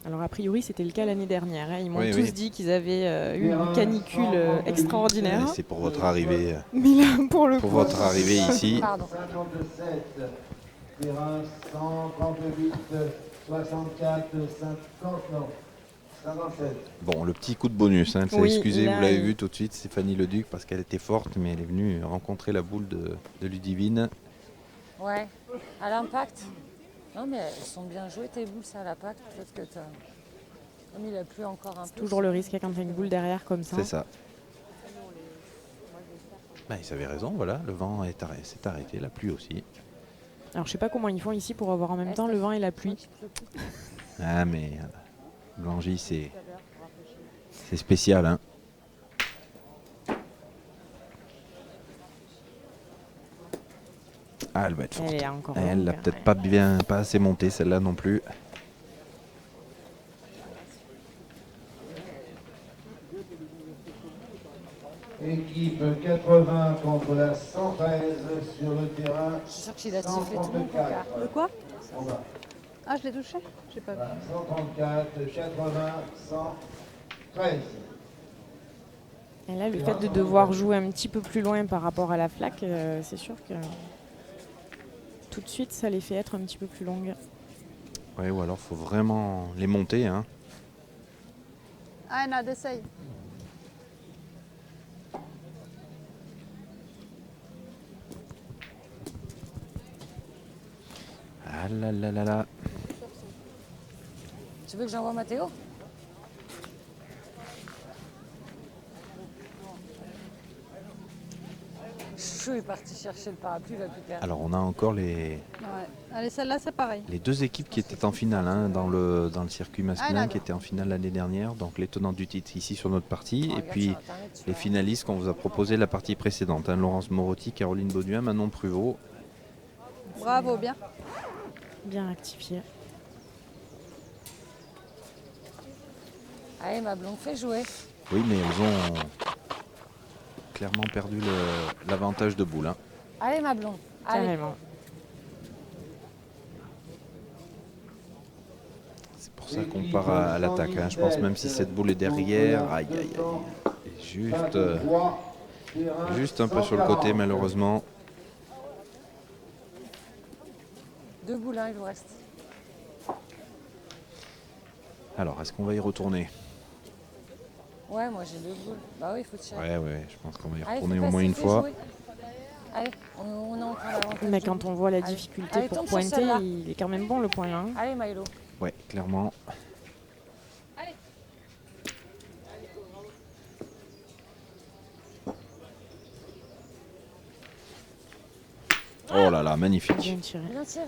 Alors a priori c'était le cas l'année dernière. Hein. Ils m'ont Oui, tous oui. dit qu'ils avaient eu une canicule extraordinaire. C'est pour votre arrivée, Mais là pour le coup, votre arrivée ici. Pardon. 57, terrain 138, 64, 50, non, 57. Bon, le petit coup de bonus, hein, Oui, excusez, là, vous l'avez il- vu tout de suite, Stéphanie Leduc, parce qu'elle était forte, mais elle est venue rencontrer la boule de Ludivine. Ouais. À l'impact. Non, mais elles sont bien jouées tes boules, ça, à l'impact. Peut-être que t'as. Comme il a plu encore un peu. toujours le risque quand t'as une boule derrière comme ça. C'est ça. Bah, ils avaient raison, voilà, le vent s'est arrêté, la pluie aussi. Alors je sais pas comment ils font ici pour avoir en même temps le vent et la pluie. Ah, mais Blangy, c'est spécial, hein. Ah, elle va être forte. Elle est encore Elle longue, l'a hein, peut-être ouais. pas assez montée, celle-là non plus. 80 contre la 113 sur le terrain. Je suis sûre qu'il a sifflé tout le monde, Coca. De quoi? On va. Ah, je l'ai touché? J'ai pas vu. 134, 80, 113. Et là, le fait de devoir jouer un petit peu plus loin par rapport à la flaque, c'est sûr que tout de suite, ça les fait être un petit peu plus longues. Ouais, ou alors faut vraiment les monter. Hein. Ah, Nad, essaye. Ah là là là là. Tu veux que j'envoie Mathéo? Chouchou est parti chercher le parapluie, il va plus perdre. Alors on a encore Ouais. Allez, celle-là, c'est pareil. les deux équipes qui étaient en finale hein, dans le circuit masculin, Ah, qui étaient en finale l'année dernière, donc les tenants du titre ici sur notre partie, et Regarde puis sur Internet, tu les vas- finalistes qu'on vous a proposé la partie précédente, hein, Laurence Morotti, Caroline Bauduin, Manon Pruvot. Bravo, bien. Bien rectifié. Allez, ma blonde, fais jouer. Oui, mais elles ont clairement perdu l'avantage de boule. Hein. Allez, ma blonde. Allez. Carrément. C'est pour ça qu'on part à l'attaque. Hein. Je pense même si cette boule est derrière, aïe aïe aïe. Et juste un peu sur le côté malheureusement. Deux boules, hein, il vous reste. Alors, est-ce qu'on va y retourner? Ouais, moi j'ai deux boules. Bah oui, il faut tirer. Ouais, je pense qu'on va y Allez, retourner fais au moins passer, une fais fois. jouer. Allez, on a encore l'avantage. Mais du quand bout. on voit la Allez. difficulté Allez, pour tombe sur pointer, celle-là. il est quand même bon le point là. Hein. Allez, Milo. Ouais, clairement. Oh là là, magnifique. Bien tiré. Bien tiré.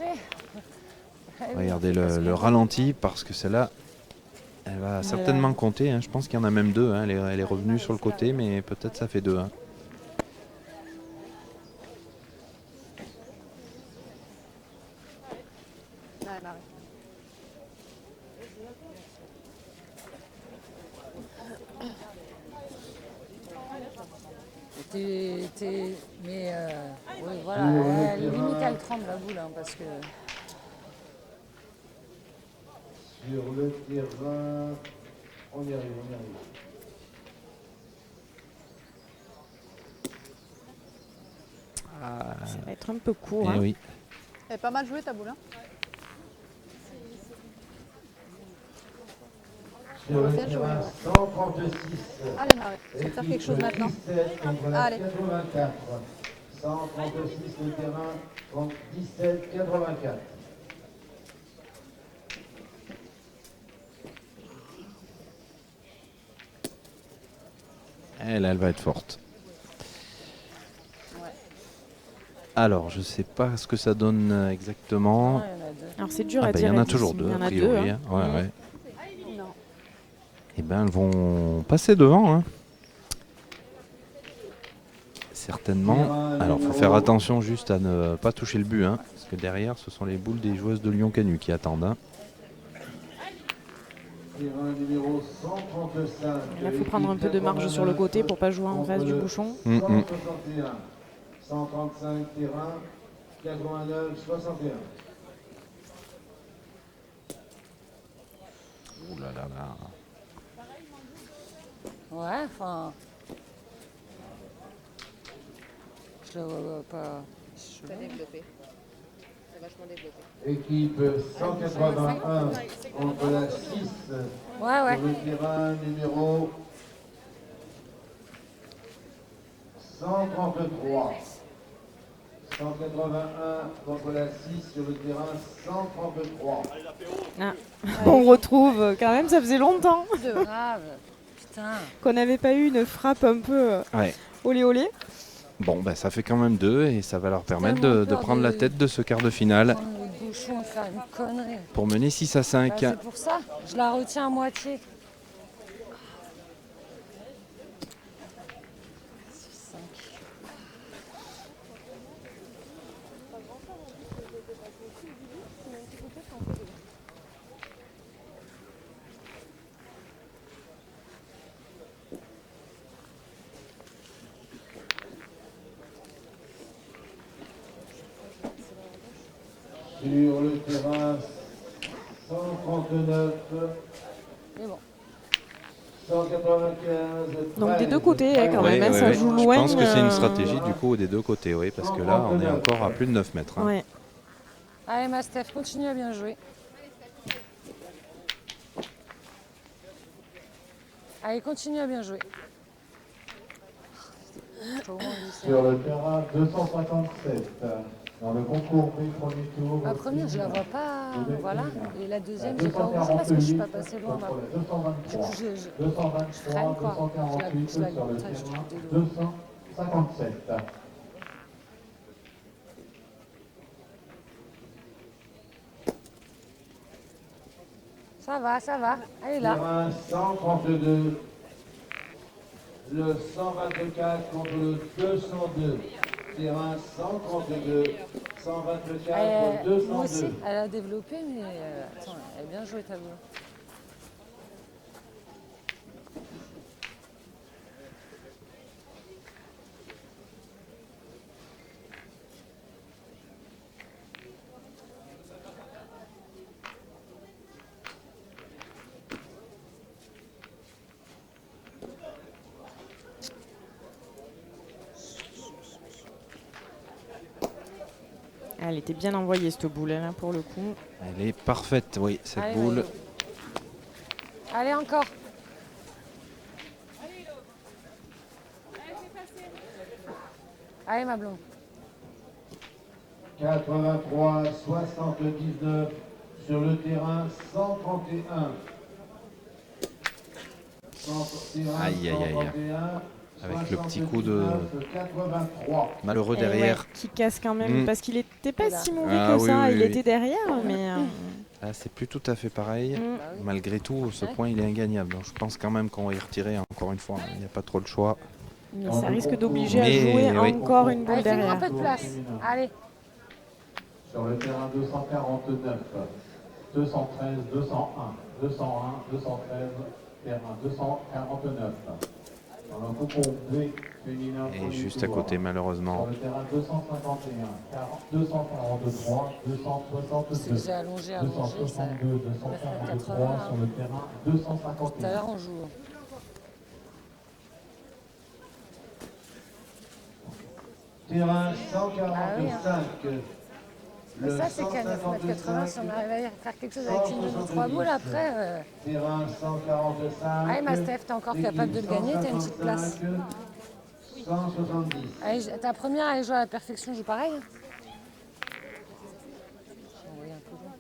Allez, Regardez parce le que- ralenti parce que celle-là, elle va certainement compter. Hein. Je pense qu'il y en a même deux. Hein. Elle est revenue sur le côté, mais peut-être ça fait deux. Hein. Ouais, Marie. Mais oui, voilà, limite elle tremble la boule, hein, parce que Sur le terrain, on y arrive, on y arrive. Ça va être un peu court. Eh Hein. oui. Elle est pas mal jouée ta boule, hein? Sur le Bien joué, terrain, ouais. 136. Allez, Marie, faut faire quelque chose maintenant. 17 contre la Allez. 84. 136 le terrain contre 17, 84. Elle va être forte. Alors, je sais pas ce que ça donne exactement. non, il y en a deux. Alors c'est dur Ah à ben, dire. il y en a ici, toujours mais deux, Il y a en a priori. deux. Hein. Hein. Ouais. Non. Et ben, elles vont passer devant. Hein. Certainement. Alors, faut faire attention juste à ne pas toucher le but. Hein, parce que derrière, ce sont les boules des joueuses de Lyon Canu qui attendent. Hein. Terrain numéro 135. Là, il faut prendre un peu de marge sur le côté pour pas jouer en face du bouchon. 161. 135 terrain, 89, 61. Ouh là là là. Ouais, enfin. Je le vois pas. C'est développé. C'est vachement développé. Équipe 181 contre la 6. Ouais. Sur le terrain numéro 133. 181 contre la 6 sur le terrain 133. Ah. On retrouve quand même, ça faisait longtemps Grave. Putain. qu'on n'avait pas eu une frappe un peu Ouais. olé olé. Bon, ben, ça fait quand même deux et ça va leur permettre tellement de peur prendre la de- tête de ce quart de finale Prendre le bouchon, faire une connerie. pour mener 6 à Bah, 5. c'est pour ça, je la retiens à moitié. 5. Sur le terrain, 139. Mais bon. 195. Donc des deux côtés, quand Oui, même, hein, oui, ça oui. joue Je loin. pense que c'est une stratégie du coup des deux côtés, oui, parce que là on est encore à plus de 9 mètres. Hein. Ouais. Allez, ma Steph, continue à bien jouer. Allez, continue à bien jouer. Sur le terrain, 257. Dans le concours B premier tour. La première, je la vois pas, voilà. Et la deuxième, j'ai pas rouge parce que je suis pas passé loin. Du coup, je freine quoi. Je la limite, je trouve des lots. 257. Ça va. Allez là. Terrain 132. Le 124 contre le 202. Terrain 132. 124 contre Moi aussi, 202. elle a développé, mais attends, elle est bien jouée ta boule. Elle était bien envoyée cette boule là pour le coup. Elle est parfaite, oui, cette Allez, boule. Allez encore. Allez ma blonde. 83, 79 sur le terrain 131. Aïe, aïe, aïe. Avec le petit coup de 83. malheureux Et derrière. ouais, qui casse quand même, parce qu'il était pas si mauvais Ah que oui, ça. oui, Il oui. était derrière, mais Là, c'est plus tout à fait pareil. Mm. Malgré tout, ce point, il est ingagnable. Donc, je pense quand même qu'on va y retirer encore une fois. Il n'y a pas trop le choix. mais ça risque d'obliger à Mais jouer oui. encore une boule Allez, fais-nous un derrière. peu de place. Allez. Sur le terrain 249, 213, 201, 201, 213, terrain 249. Dans le concours B féminin. Et juste à côté, Sur malheureusement. le terrain 251, 243, C'est 262, que j'ai allongé, ça 262, 243 sur le terrain tout à 251. l'heure on joue. Terrain 145. Mais ça, c'est qu'à 9,80 m, si on arrive à faire quelque chose avec une de nos trois boules, après. Terrain 145. Allez, ma Steph, t'es encore capable de le gagner, t'as une petite place. 170. Allez, ta première, elle joue à la perfection, joue pareil. Hein. J'ai envoyé un peu loin.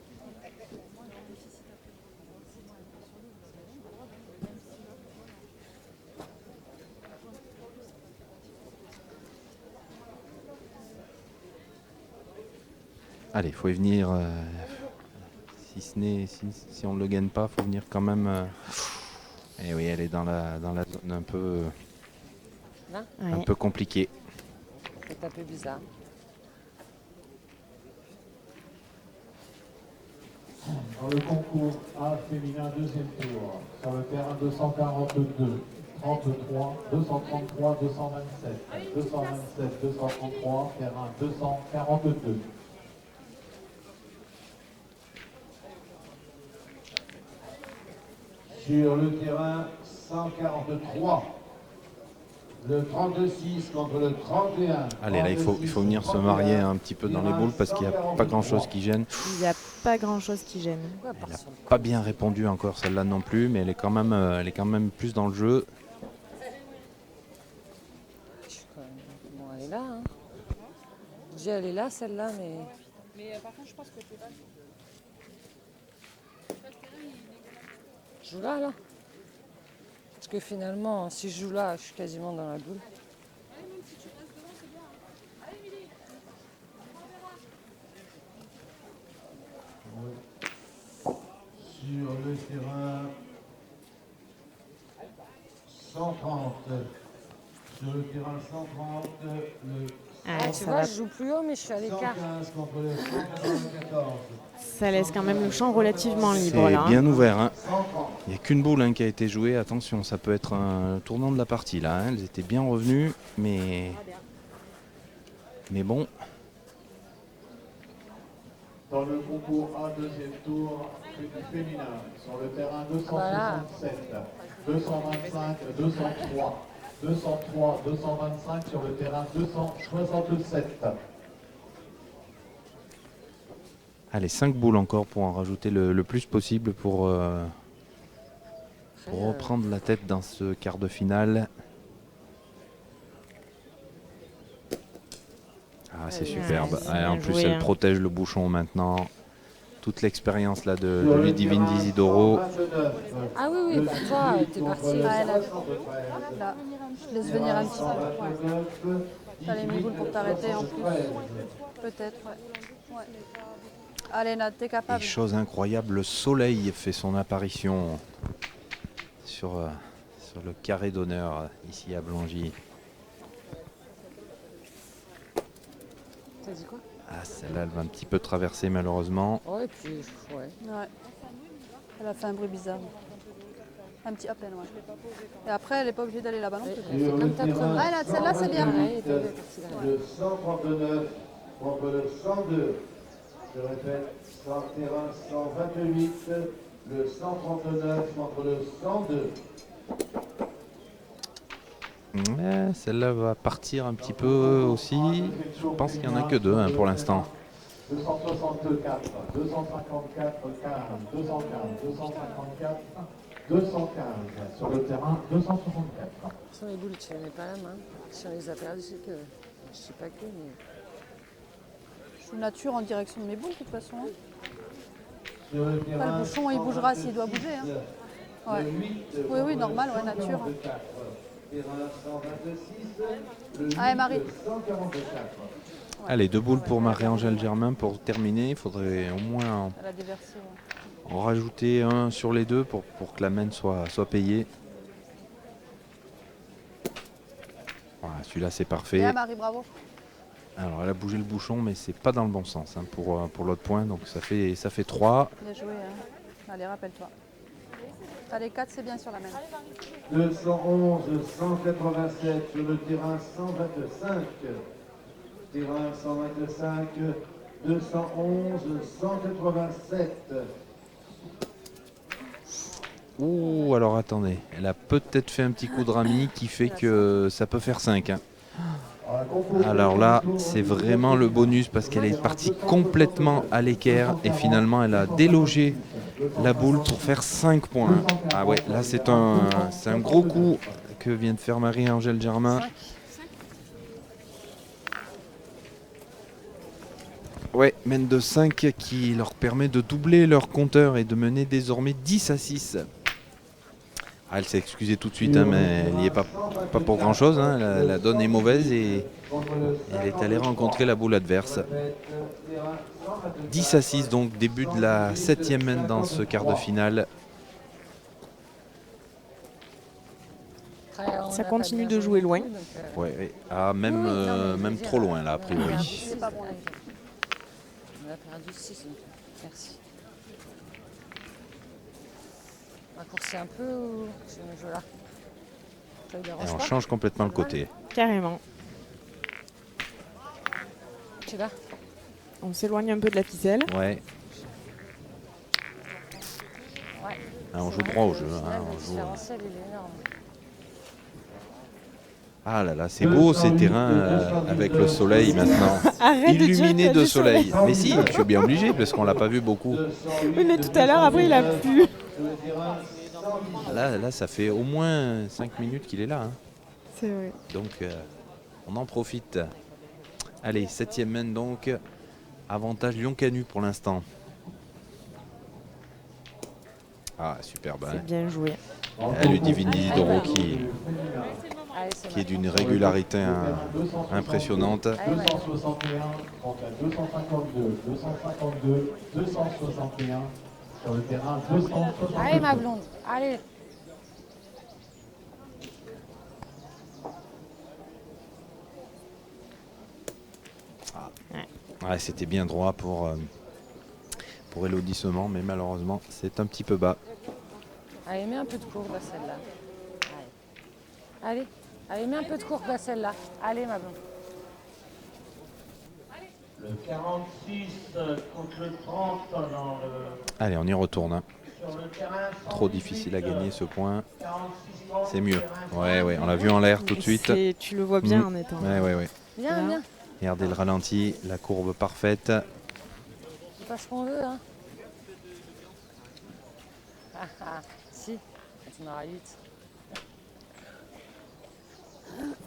Allez, il faut y venir. Si on ne le gagne pas, il faut venir quand même. Et oui, elle est dans la zone un peu, Là, un peu compliquée. c'est un peu bizarre. Dans le concours A féminin deuxième tour, sur le terrain 242, 33, 233, 227, 227, 233, terrain 242. Sur le terrain 143. Le 32-6 contre le 31. Allez, là, il faut venir se marier un petit peu dans les boules parce qu'il n'y a pas grand-chose qui gêne. Il n'y a pas grand-chose qui gêne. Elle n'a pas bien répondu encore celle-là non plus, mais elle est quand même plus dans le jeu. Bon, elle est là. Hein. Je dis, elle est là, celle-là, mais. Mais par contre, je pense que t'es pas. Je joue là, alors. Parce que finalement, si je joue là, je suis quasiment dans la boule. Sur le terrain 130. Sur le terrain 130, le Ah, tu vois, je joue plus haut, mais je suis à l'écart. 115 contre le 194. Ça laisse quand même le champ relativement C'est libre là. bien ouvert. Hein. Il n'y a qu'une boule qui a été jouée. Attention, ça peut être un tournant de la partie là. Elles étaient bien revenues, mais bon. Dans le concours A, deuxième tour féminin, sur le terrain 267, 225, 203, 203, 225 sur le terrain 267. Allez, 5 boules encore pour en rajouter le plus possible pour reprendre la tête dans ce quart de finale. Ah, c'est superbe. c'est Ouais, en bien plus, joué, elle hein. protège le bouchon maintenant. Toute l'expérience là de Ludivine d'Isidoro. Ah oui, oui, bah toi, t'es parti. Ah, là, je laisse venir un petit peu. Ouais. T'as les mi-boules pour t'arrêter en plus. Peut-être, ouais. Allez, Nad, t'es Et capable. chose incroyable, le soleil fait son apparition sur le carré d'honneur ici à Blangy. T'as dit quoi? Ah, celle-là, elle va un petit peu traverser malheureusement. Ouais, puis, ouais. Ouais. Elle a fait un bruit bizarre. Un petit à peine, ouais. Et après, elle n'est pas obligée d'aller là-bas non plus. Elle fait comme ta première. Ah, là, celle-là, c'est bien. Pareil, t'as vu, elle est partie là. Le 139 contre le 102. Je répète, sur le terrain 128, le 139 contre le 102. Ouais, celle-là va partir un petit peu aussi. Je pense qu'il n'y en a que deux hein, pour l'instant. 264, 254, 15, 215, 254, 215 sur le terrain 264. Sur les boules, tu les mets pas à la main. Si on les a perdues, c'est que. Je sais pas que, mais. Je suis nature en direction de mes boules, de toute façon. Hein. Sur le Après, terrain le bouchon, il bougera s'il doit bouger. Hein. Ouais. Oui, oui, normal, ouais, nature. Allez, Marie. Allez, 2 boules pour Marie-Angèle Germain pour terminer. Il faudrait au moins Elle a déversé, ouais. en rajouter un sur les deux pour que la main soit payée. Voilà, celui-là c'est parfait. Bien, Marie, bravo. Alors elle a bougé le bouchon mais c'est pas dans le bon sens hein, pour l'autre point. Donc ça fait 3. Bien joué. Hein. Allez, rappelle-toi. Allez, 4, c'est bien sur la main. 211, 187 sur le terrain 125. Terrain 125, 211, 187. Ouh, alors attendez, elle a peut-être fait un petit coup de rami qui fait que ça peut faire 5. Hein. Alors là, c'est vraiment le bonus parce qu'elle est partie complètement à l'équerre et finalement elle a délogé la boule pour faire 5 points. Ah ouais, là c'est un gros coup que vient de faire Marie-Angèle Germain. Ouais, mène de 5 qui leur permet de doubler leur compteur et de mener désormais 10-6. Ah, elle s'est excusée tout de suite, hein, mais elle n'y est pas pour grand chose. Hein. La donne est mauvaise et elle est allée rencontrer la boule adverse. 10-6, donc début de la 7e main dans ce quart de finale. Ça continue de jouer loin. Ouais, ouais. Ah, même trop loin là, a priori. C'est pas bon. On a perdu 6, donc merci. Raccourci un peu ou je là? Ça ne Et dérange on pas? change complètement le côté. Carrément. Tu là? On s'éloigne un peu de la ficelle. Ouais. Ouais. Ah, on joue droit au jeu. Hein, Le on joue... différentiel, il est énorme. Ah là là, c'est beau ces terrains avec le soleil maintenant. Arrête Illuminé de dire de du soleil. Mais si, je suis bien obligé parce qu'on l'a pas vu beaucoup. Oui, mais tout à l'heure, après, il a plu. Là, ça fait au moins 5 minutes qu'il est là. Hein. C'est vrai. Donc, on en profite. Allez, 7e main donc. Avantage Lyon-Canu pour l'instant. Ah, superbe. Hein. C'est bien joué. Ludivine Isidoro qui Allez, c'est est d'une régularité impressionnante. 261 contre 252, 252, 261 sur le terrain 262. Allez, ma blonde, allez. Ouais, c'était bien droit pour Élodie, mais malheureusement, c'est un petit peu bas. Allez, mets un peu de courbe à celle-là. Allez. Allez, mets un peu de courbe à celle-là. Allez, ma blonde. Le 46 contre le 30 dans le... Allez, on y retourne. Hein. Sur le terrain, Trop difficile à gagner ce point. 46-30, C'est mieux. terrain, Ouais, ouais, on l'a vu en l'air tout de suite. Tu le vois bien Mm. en étant. Ouais, ouais, ouais. Bien, Là. bien. Regardez le ralenti, la courbe parfaite. C'est pas ce qu'on veut, hein. Ah, ah, si, tu en auras 8.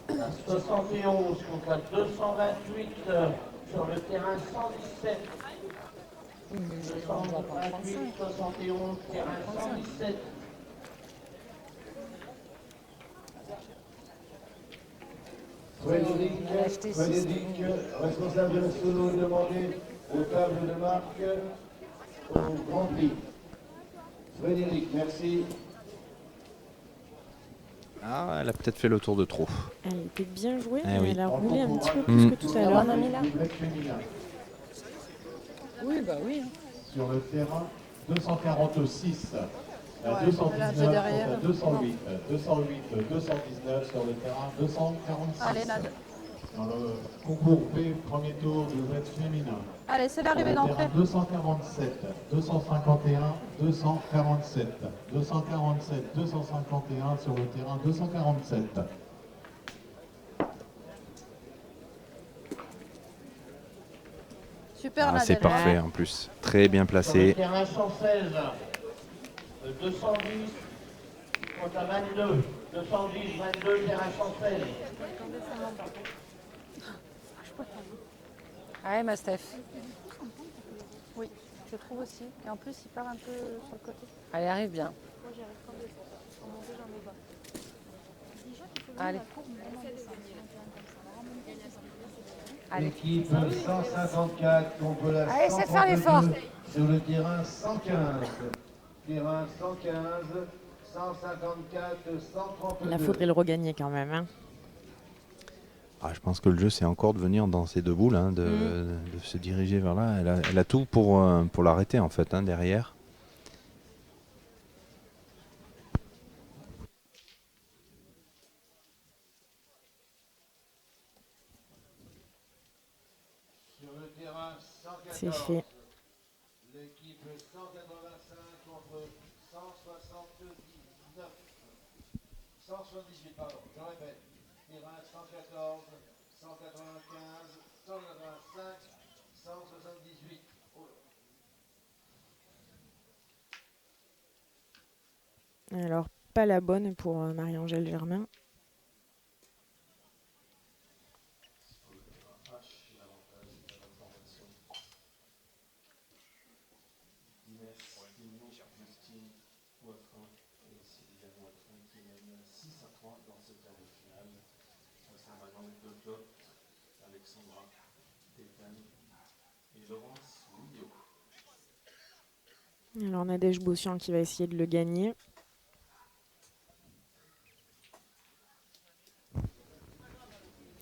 la 71 contre la 228 sur le terrain 117. 228, 71, terrain 117. Frédéric, responsable de la solo, demandé aux tables de marque au Grand Prix. Frédéric, merci. Ah, elle a peut-être fait le tour de trop. Elle était bien jouée, Eh mais oui. elle a roulé un petit peu Mm. plus que tout à l'heure. Oui, bah oui. Hein. Sur le terrain 246, la Ouais, 219 là, c'est derrière. contre la 208, 208, 219 sur le terrain 246. Allez, Nad. Dans le concours B, premier tour du web féminin. Allez, c'est Sur l'arrivée le d'entrée. terrain 247, 251, 247, 247, 251 sur le terrain 247. Super, Ah, Nad. c'est parfait en plus. Très bien Sur le placé. terrain 116, le 210 contre la 22. 210, 22, terrain 116. Allez, ma Steph. Oui, je trouve aussi. Et en plus, il part un peu sur le côté. Allez, arrive bien. Allez. Allez. L'équipe 154 contre la Allez, c'est faire l'effort. 132 sur le terrain 115. Terrain 115, 154, 132. Là, faudrait le regagner quand même. Hein. Ah, je pense que le jeu, c'est encore de venir dans ces deux boules, hein, de se diriger vers là. Elle a tout pour l'arrêter, en fait, hein, derrière. Sur le terrain 114. C'est fait. L'équipe 185 contre 179. 178, pardon, je répète. Terrain 114, 195, 185, 178. Oh là. Alors, pas la bonne pour Marie-Angèle Germain. Alors, Nadège Bossian qui va essayer de le gagner.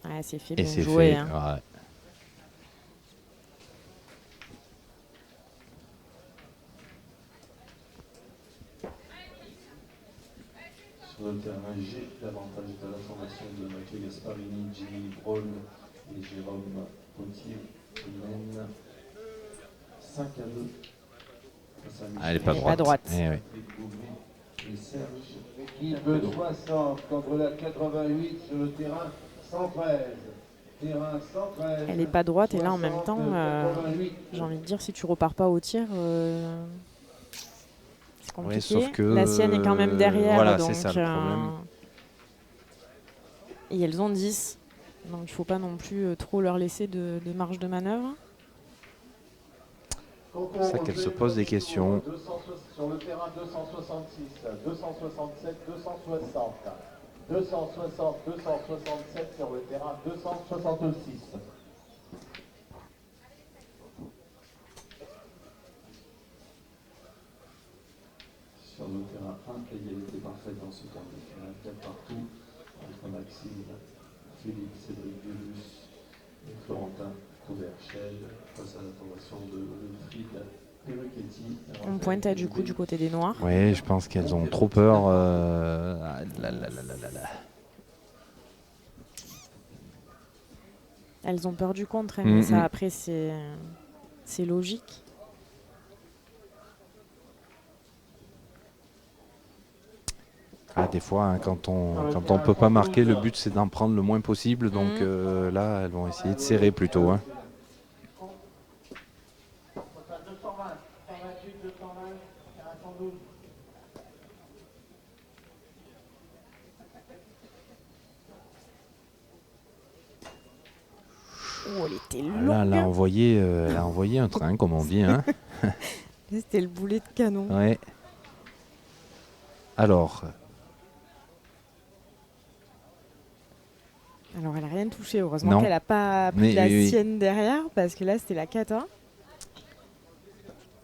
Ah, c'est fait, Et bien c'est joué. fait. Hein. Ouais. Sur le terrain G, l'avantage est à la formation de Mathieu Gasparini, Jimmy Broll et Jérôme Potier qui mènent 5 à 2. Face à Michel. Ah, elle est pas Elle est droite. pas droite. Eh oui. Et Serge. L'équipe 60 contre la 88 sur le terrain 113. Terrain 113. Elle est pas droite et là en même 60, temps, 88. j'ai envie de dire si tu repars pas au tir, c'est compliqué. Ouais, sauf que, la sienne est quand même derrière, voilà, donc c'est ça le problème. et elles ont 10, donc il faut pas non plus trop leur laisser de marge de manœuvre. C'est ça qu'elle se pose des questions. Sur le terrain 266, 267, 260. 260, 267 sur le terrain 266. Sur le terrain 1, égalité parfaite dans ce quart de finale, 4 partout, entre Maxime, Philippe, Cédric Dulus et Florentin Couverchel, face à la formation de Wilfried Peruchetti. On pointe du coup du côté des Noirs. Oui, je pense qu'elles ont trop peur. Ah, là, là, là, là, là, là. Elles ont peur du contre, hein, mais ça après c'est logique. Ah, des fois, hein, quand on peut pas marquer, le but c'est d'en prendre le moins possible. Donc là, elles vont essayer de serrer plutôt. Hein. Oh, elle était longue. Là, elle a envoyé un train, comme on dit. Hein. C'était le boulet de canon. Ouais. Alors, elle n'a rien touché. Heureusement qu'elle n'a pas pris la sienne derrière, parce que là, c'était la cata.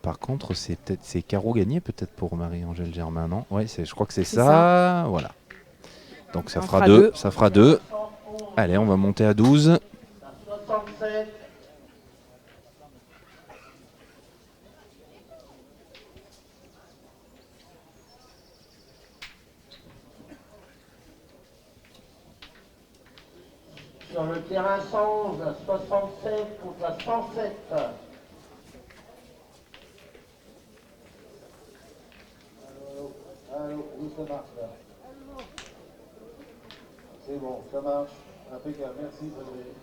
Par contre, c'est carreau gagné peut-être pour Marie-Angèle Germain, non? Ouais, je crois que c'est ça. Voilà. Donc ça fera 2. Ça fera 2. Allez, on va monter à 12. 67. Sur le terrain 111, 67 contre la 107. Allô, oui, ça marche là. C'est bon, ça marche. Impeccable, merci Frédéric.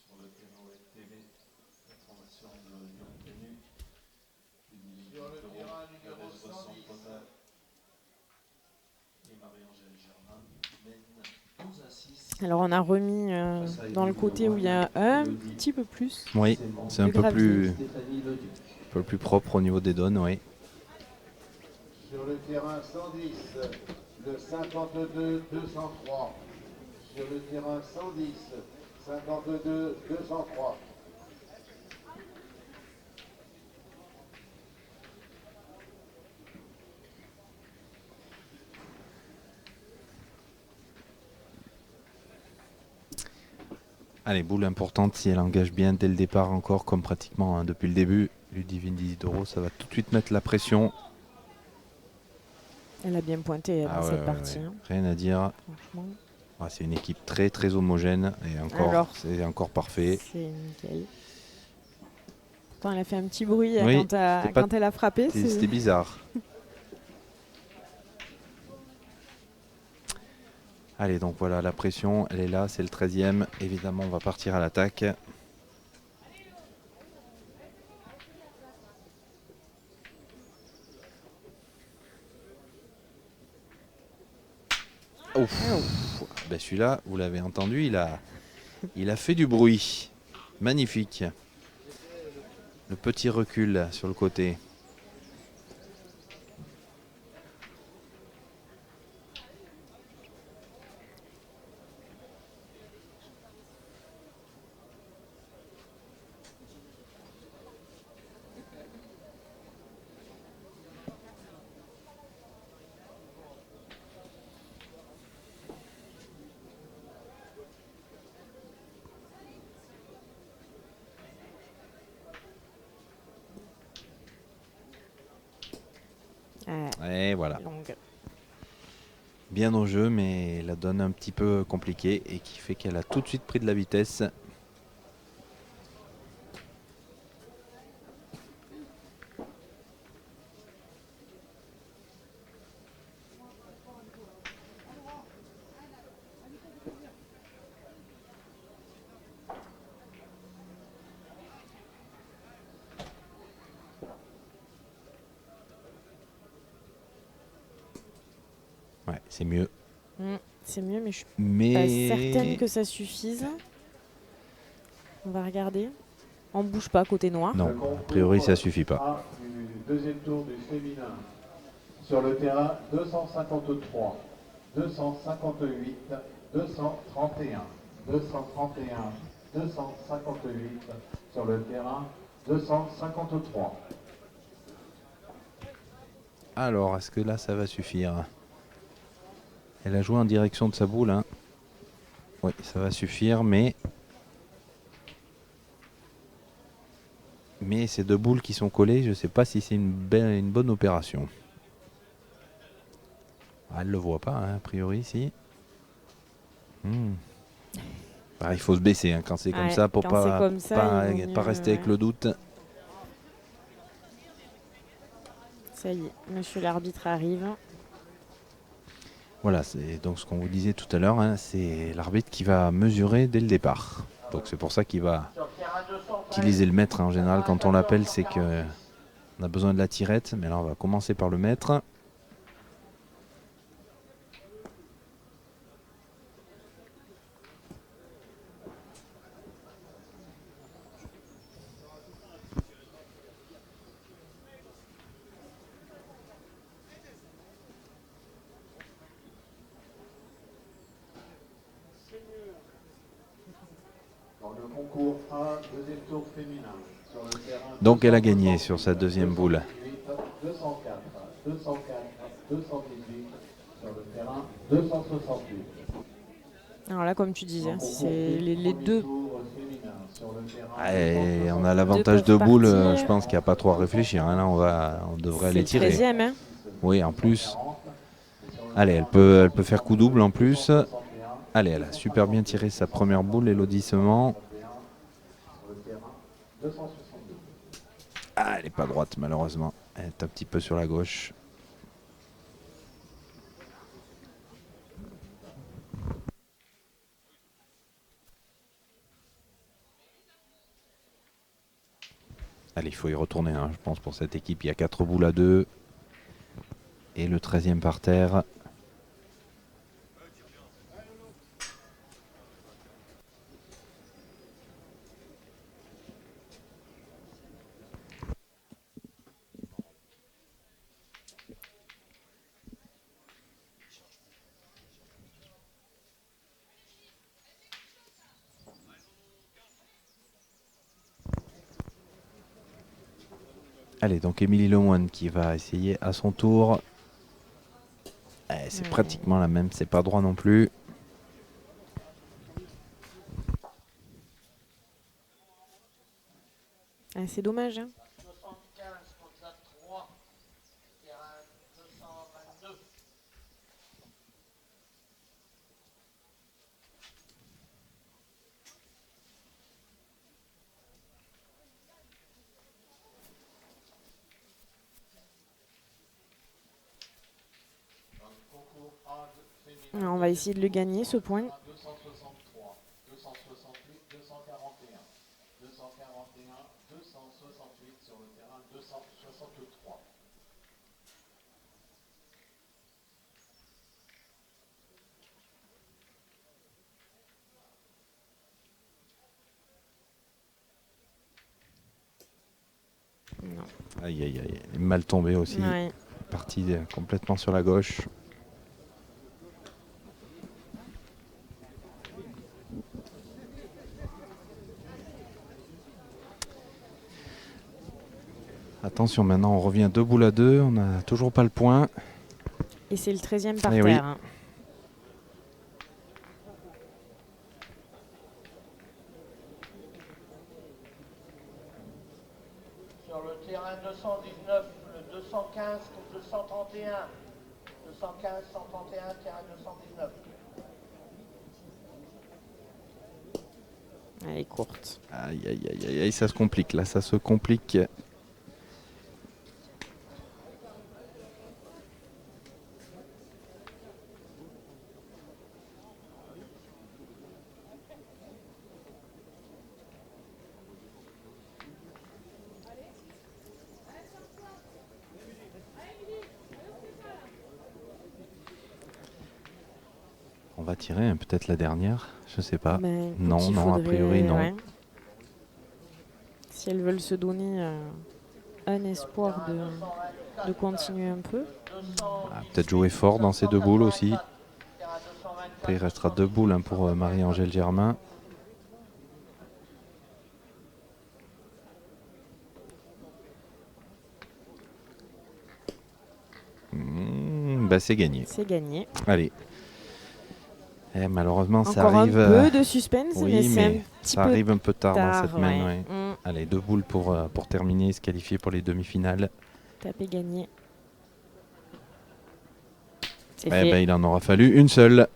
Sur le terrain Web TV, information de Lyon Ténu. Sur le terrain numéro 110. Et Marie-Angèle Germain mène 12 à 6. Alors on a remis dans le côté où il y a un petit peu plus. Oui, c'est un peu plus propre au niveau des donnes, oui. Sur le terrain 110, le 52-203. Sur le terrain 110, 52-203. Allez, boule importante, si elle engage bien dès le départ encore, comme pratiquement hein, depuis le début, Ludivine Didoro, ça va tout de suite mettre la pression. Elle a bien pointé dans cette partie. Hein. Rien à dire. Franchement. Ah, c'est une équipe très très homogène et encore, c'est encore parfait. C'est nickel. Pourtant, elle a fait un petit bruit quand elle a frappé. C'était bizarre. Allez, donc voilà, la pression, elle est là, c'est le 13e. Évidemment, on va partir à l'attaque. Ben celui-là, vous l'avez entendu, il a fait du bruit. Magnifique. Le petit recul sur le côté. Et voilà. Longue. Bien au jeu, mais la donne un petit peu compliquée et qui fait qu'elle a tout de suite pris de la vitesse. Ouais, c'est mieux. C'est mieux, mais je suis pas certaine que ça suffise. On va regarder. On bouge pas côté noir. Non, a priori ça suffit pas. Du deuxième tour du féminin. Sur le terrain 253, 258, 231, 231, 258. Sur le terrain 253. Alors, est-ce que là ça va suffire? Elle a joué en direction de sa boule. Hein. Oui, ça va suffire, mais ces deux boules qui sont collées, je ne sais pas si c'est une bonne opération. Ah, elle ne le voit pas, hein, a priori, si. Bah, il faut se baisser hein, quand c'est comme Ouais, ça pour quand pas, c'est comme ça, pas, il vaut pas mieux, rester avec ouais. le doute. Ça y est, monsieur l'arbitre arrive. Voilà, c'est donc ce qu'on vous disait tout à l'heure, hein, c'est l'arbitre qui va mesurer dès le départ. Donc c'est pour ça qu'il va utiliser le mètre hein, en général. Quand on l'appelle, c'est qu'on a besoin de la tirette. Mais là, on va commencer par le mètre. Dans le concours A, deuxième tour féminin. Sur le terrain Donc elle a gagné sur sa deuxième boule. 204, 204, 218. Sur le terrain 268. Alors là, comme tu disais, c'est les deux. Et on a l'avantage de boule, je pense qu'il n'y a pas trop à réfléchir. Hein. Là, on devrait aller tirer. C'est le 13e, hein. Oui, en plus. Allez, elle peut faire coup double en plus. Allez, elle a super bien tiré sa première boule, Elodissement. Ah, elle n'est pas droite, malheureusement. Elle est un petit peu sur la gauche. Allez, il faut y retourner, hein, je pense, pour cette équipe. Il y a 4 boules à 2. Et le 13e par terre. Allez, donc Émilie Lemoine qui va essayer à son tour. C'est pratiquement la même, c'est pas droit non plus. Ah, c'est dommage. Hein. Alors, on va essayer de le gagner, ce point. 263, 268, 241, 241, 268 sur le terrain 263. Non. Aïe, aïe, aïe. Elle est mal tombée aussi. Ouais. Partie complètement sur la gauche. Attention, maintenant on revient 2 boules à 2. On n'a toujours pas le point. Et c'est le 13e par Eh terre. oui. Hein. Sur le terrain 219, le 215 contre 231. 215, 131, terrain 219. Elle est courte. Aïe, aïe, aïe, aïe, aïe, ça se complique. Là, ça se complique. On va tirer hein, peut-être la dernière, je sais pas. Ben, Non, non, a priori non. Ouais. Si elles veulent se donner un espoir de continuer un peu. Ah, peut-être jouer fort dans ces 2 boules aussi. Après, il restera 2 boules hein, pour Marie-Angèle Germain. Bah, c'est gagné. C'est gagné. Allez. Malheureusement, ça Encore arrive. Un peu de suspense, oui, mais c'est un petit ça peu arrive un peu tard dans cette ouais. main. Ouais. Allez, 2 boules pour terminer, se qualifier pour les demi-finales. Taper gagné. Eh ben, il en aura fallu une seule.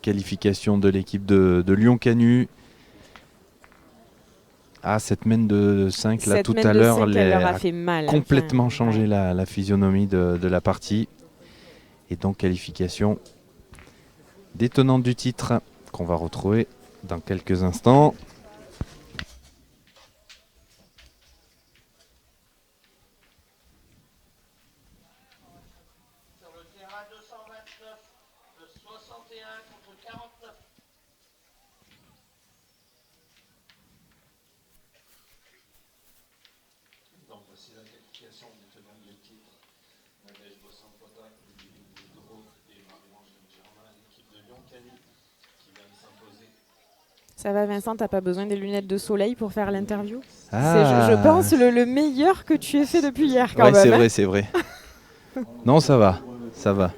qualification de l'équipe de Lyon-Canu. Ah, cette mène de 5 là Cette tout mène à de l'heure, 5, elle leur a a fait mal. complètement Enfin, changé ouais. la physionomie de la partie. Et donc qualification des tenantes du titre qu'on va retrouver dans quelques instants. Sur le terrain 229, le 61 contre 49. Donc voici la qualification des tenants du titre. Nadège Bossan-Potac, Ludivine Boudreau et Marie-Ange Germain, l'équipe de Lyon-Canu qui vient de s'imposer. Ça va Vincent, t'as pas besoin des lunettes de soleil pour faire l'interview? Ah. Je pense le meilleur que tu aies fait depuis hier quand Ouais, même. c'est hein. vrai, c'est vrai. Non, ça va, ça va.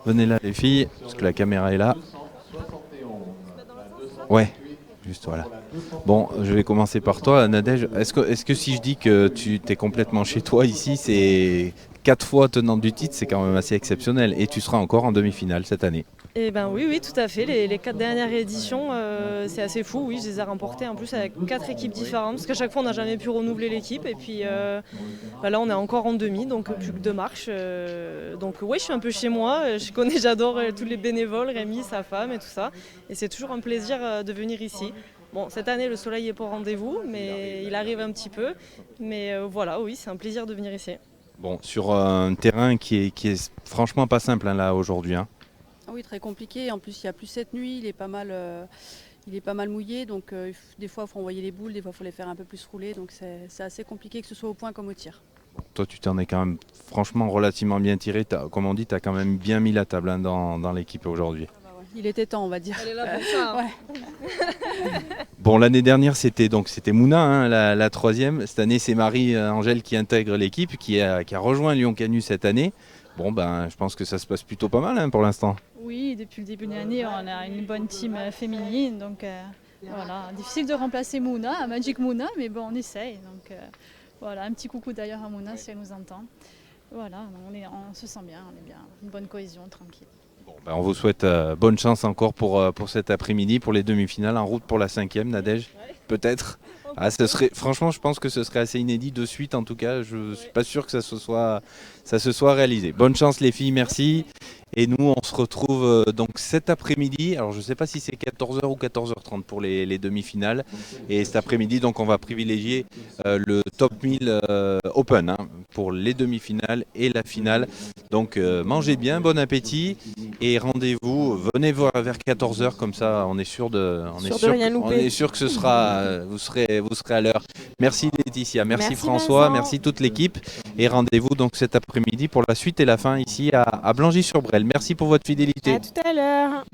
Venez là les filles, parce que la caméra est là. Ouais, juste voilà. Bon, je vais commencer par toi, Nadège. Est-ce que si je dis que tu t'es complètement chez toi ici, c'est 4 fois tenante du titre, c'est quand même assez exceptionnel. Et tu seras encore en demi-finale cette année. Eh ben oui, tout à fait. Les 4 dernières éditions, c'est assez fou. Oui, je les ai remportées en plus avec 4 équipes différentes, parce qu'à chaque fois on n'a jamais pu renouveler l'équipe. Et puis là on est encore en demi, donc plus que 2 marches. Donc oui, je suis un peu chez moi. Je connais, j'adore tous les bénévoles, Rémi, sa femme et tout ça. Et c'est toujours un plaisir de venir ici. Bon, cette année le soleil est pas au rendez-vous, mais il arrive un petit peu. Mais voilà, oui, c'est un plaisir de venir ici. Bon, sur un terrain qui est franchement pas simple hein, là aujourd'hui. Hein. Oui, très compliqué. En plus, il y a plus cette nuit, il est pas mal mouillé. Donc, des fois, il faut envoyer les boules, des fois, il faut les faire un peu plus rouler. Donc, c'est assez compliqué que ce soit au point comme au tir. Toi, tu t'en es quand même franchement relativement bien tiré. Comme on dit, tu as quand même bien mis la table hein, dans l'équipe aujourd'hui. Ah bah ouais. Il était temps, on va dire. Elle est là pour ça. Hein. Ouais. Bon, l'année dernière, c'était Mouna, hein, la troisième. Cette année, c'est Marie-Angèle qui intègre l'équipe, qui a rejoint Lyon-Canu cette année. Bon, ben, je pense que ça se passe plutôt pas mal hein, pour l'instant. Oui, depuis le début de l'année, on a une bonne team féminine. Donc voilà, difficile de remplacer Mouna, Magic Mouna, mais bon, on essaye. Donc voilà, un petit coucou d'ailleurs à Mouna si elle nous entend. Voilà, on se sent bien, on est bien, une bonne cohésion, tranquille. Bon, ben, on vous souhaite bonne chance encore pour cet après-midi, pour les demi-finales, en route pour la 5e, Nadège, peut-être. Ah, franchement, je pense que ce serait assez inédit de suite, en tout cas. Je ne suis pas sûr que ça se soit réalisé. Bonne chance les filles, merci. Et nous, on se retrouve donc cet après-midi. Alors, je ne sais pas si c'est 14h ou 14h30 pour les demi-finales. Et cet après-midi, donc, on va privilégier le top 1000 Open hein, pour les demi-finales et la finale. Donc, mangez bien, bon appétit. Et rendez-vous, venez voir vers 14h, comme ça, on est sûr que ce sera, vous serez à l'heure. Merci Laetitia, merci François, Vincent. merci toute l'équipe. Et rendez-vous donc cet après-midi pour la suite et la fin ici à Blangy-sur-Brel. Merci pour votre fidélité. À tout à l'heure.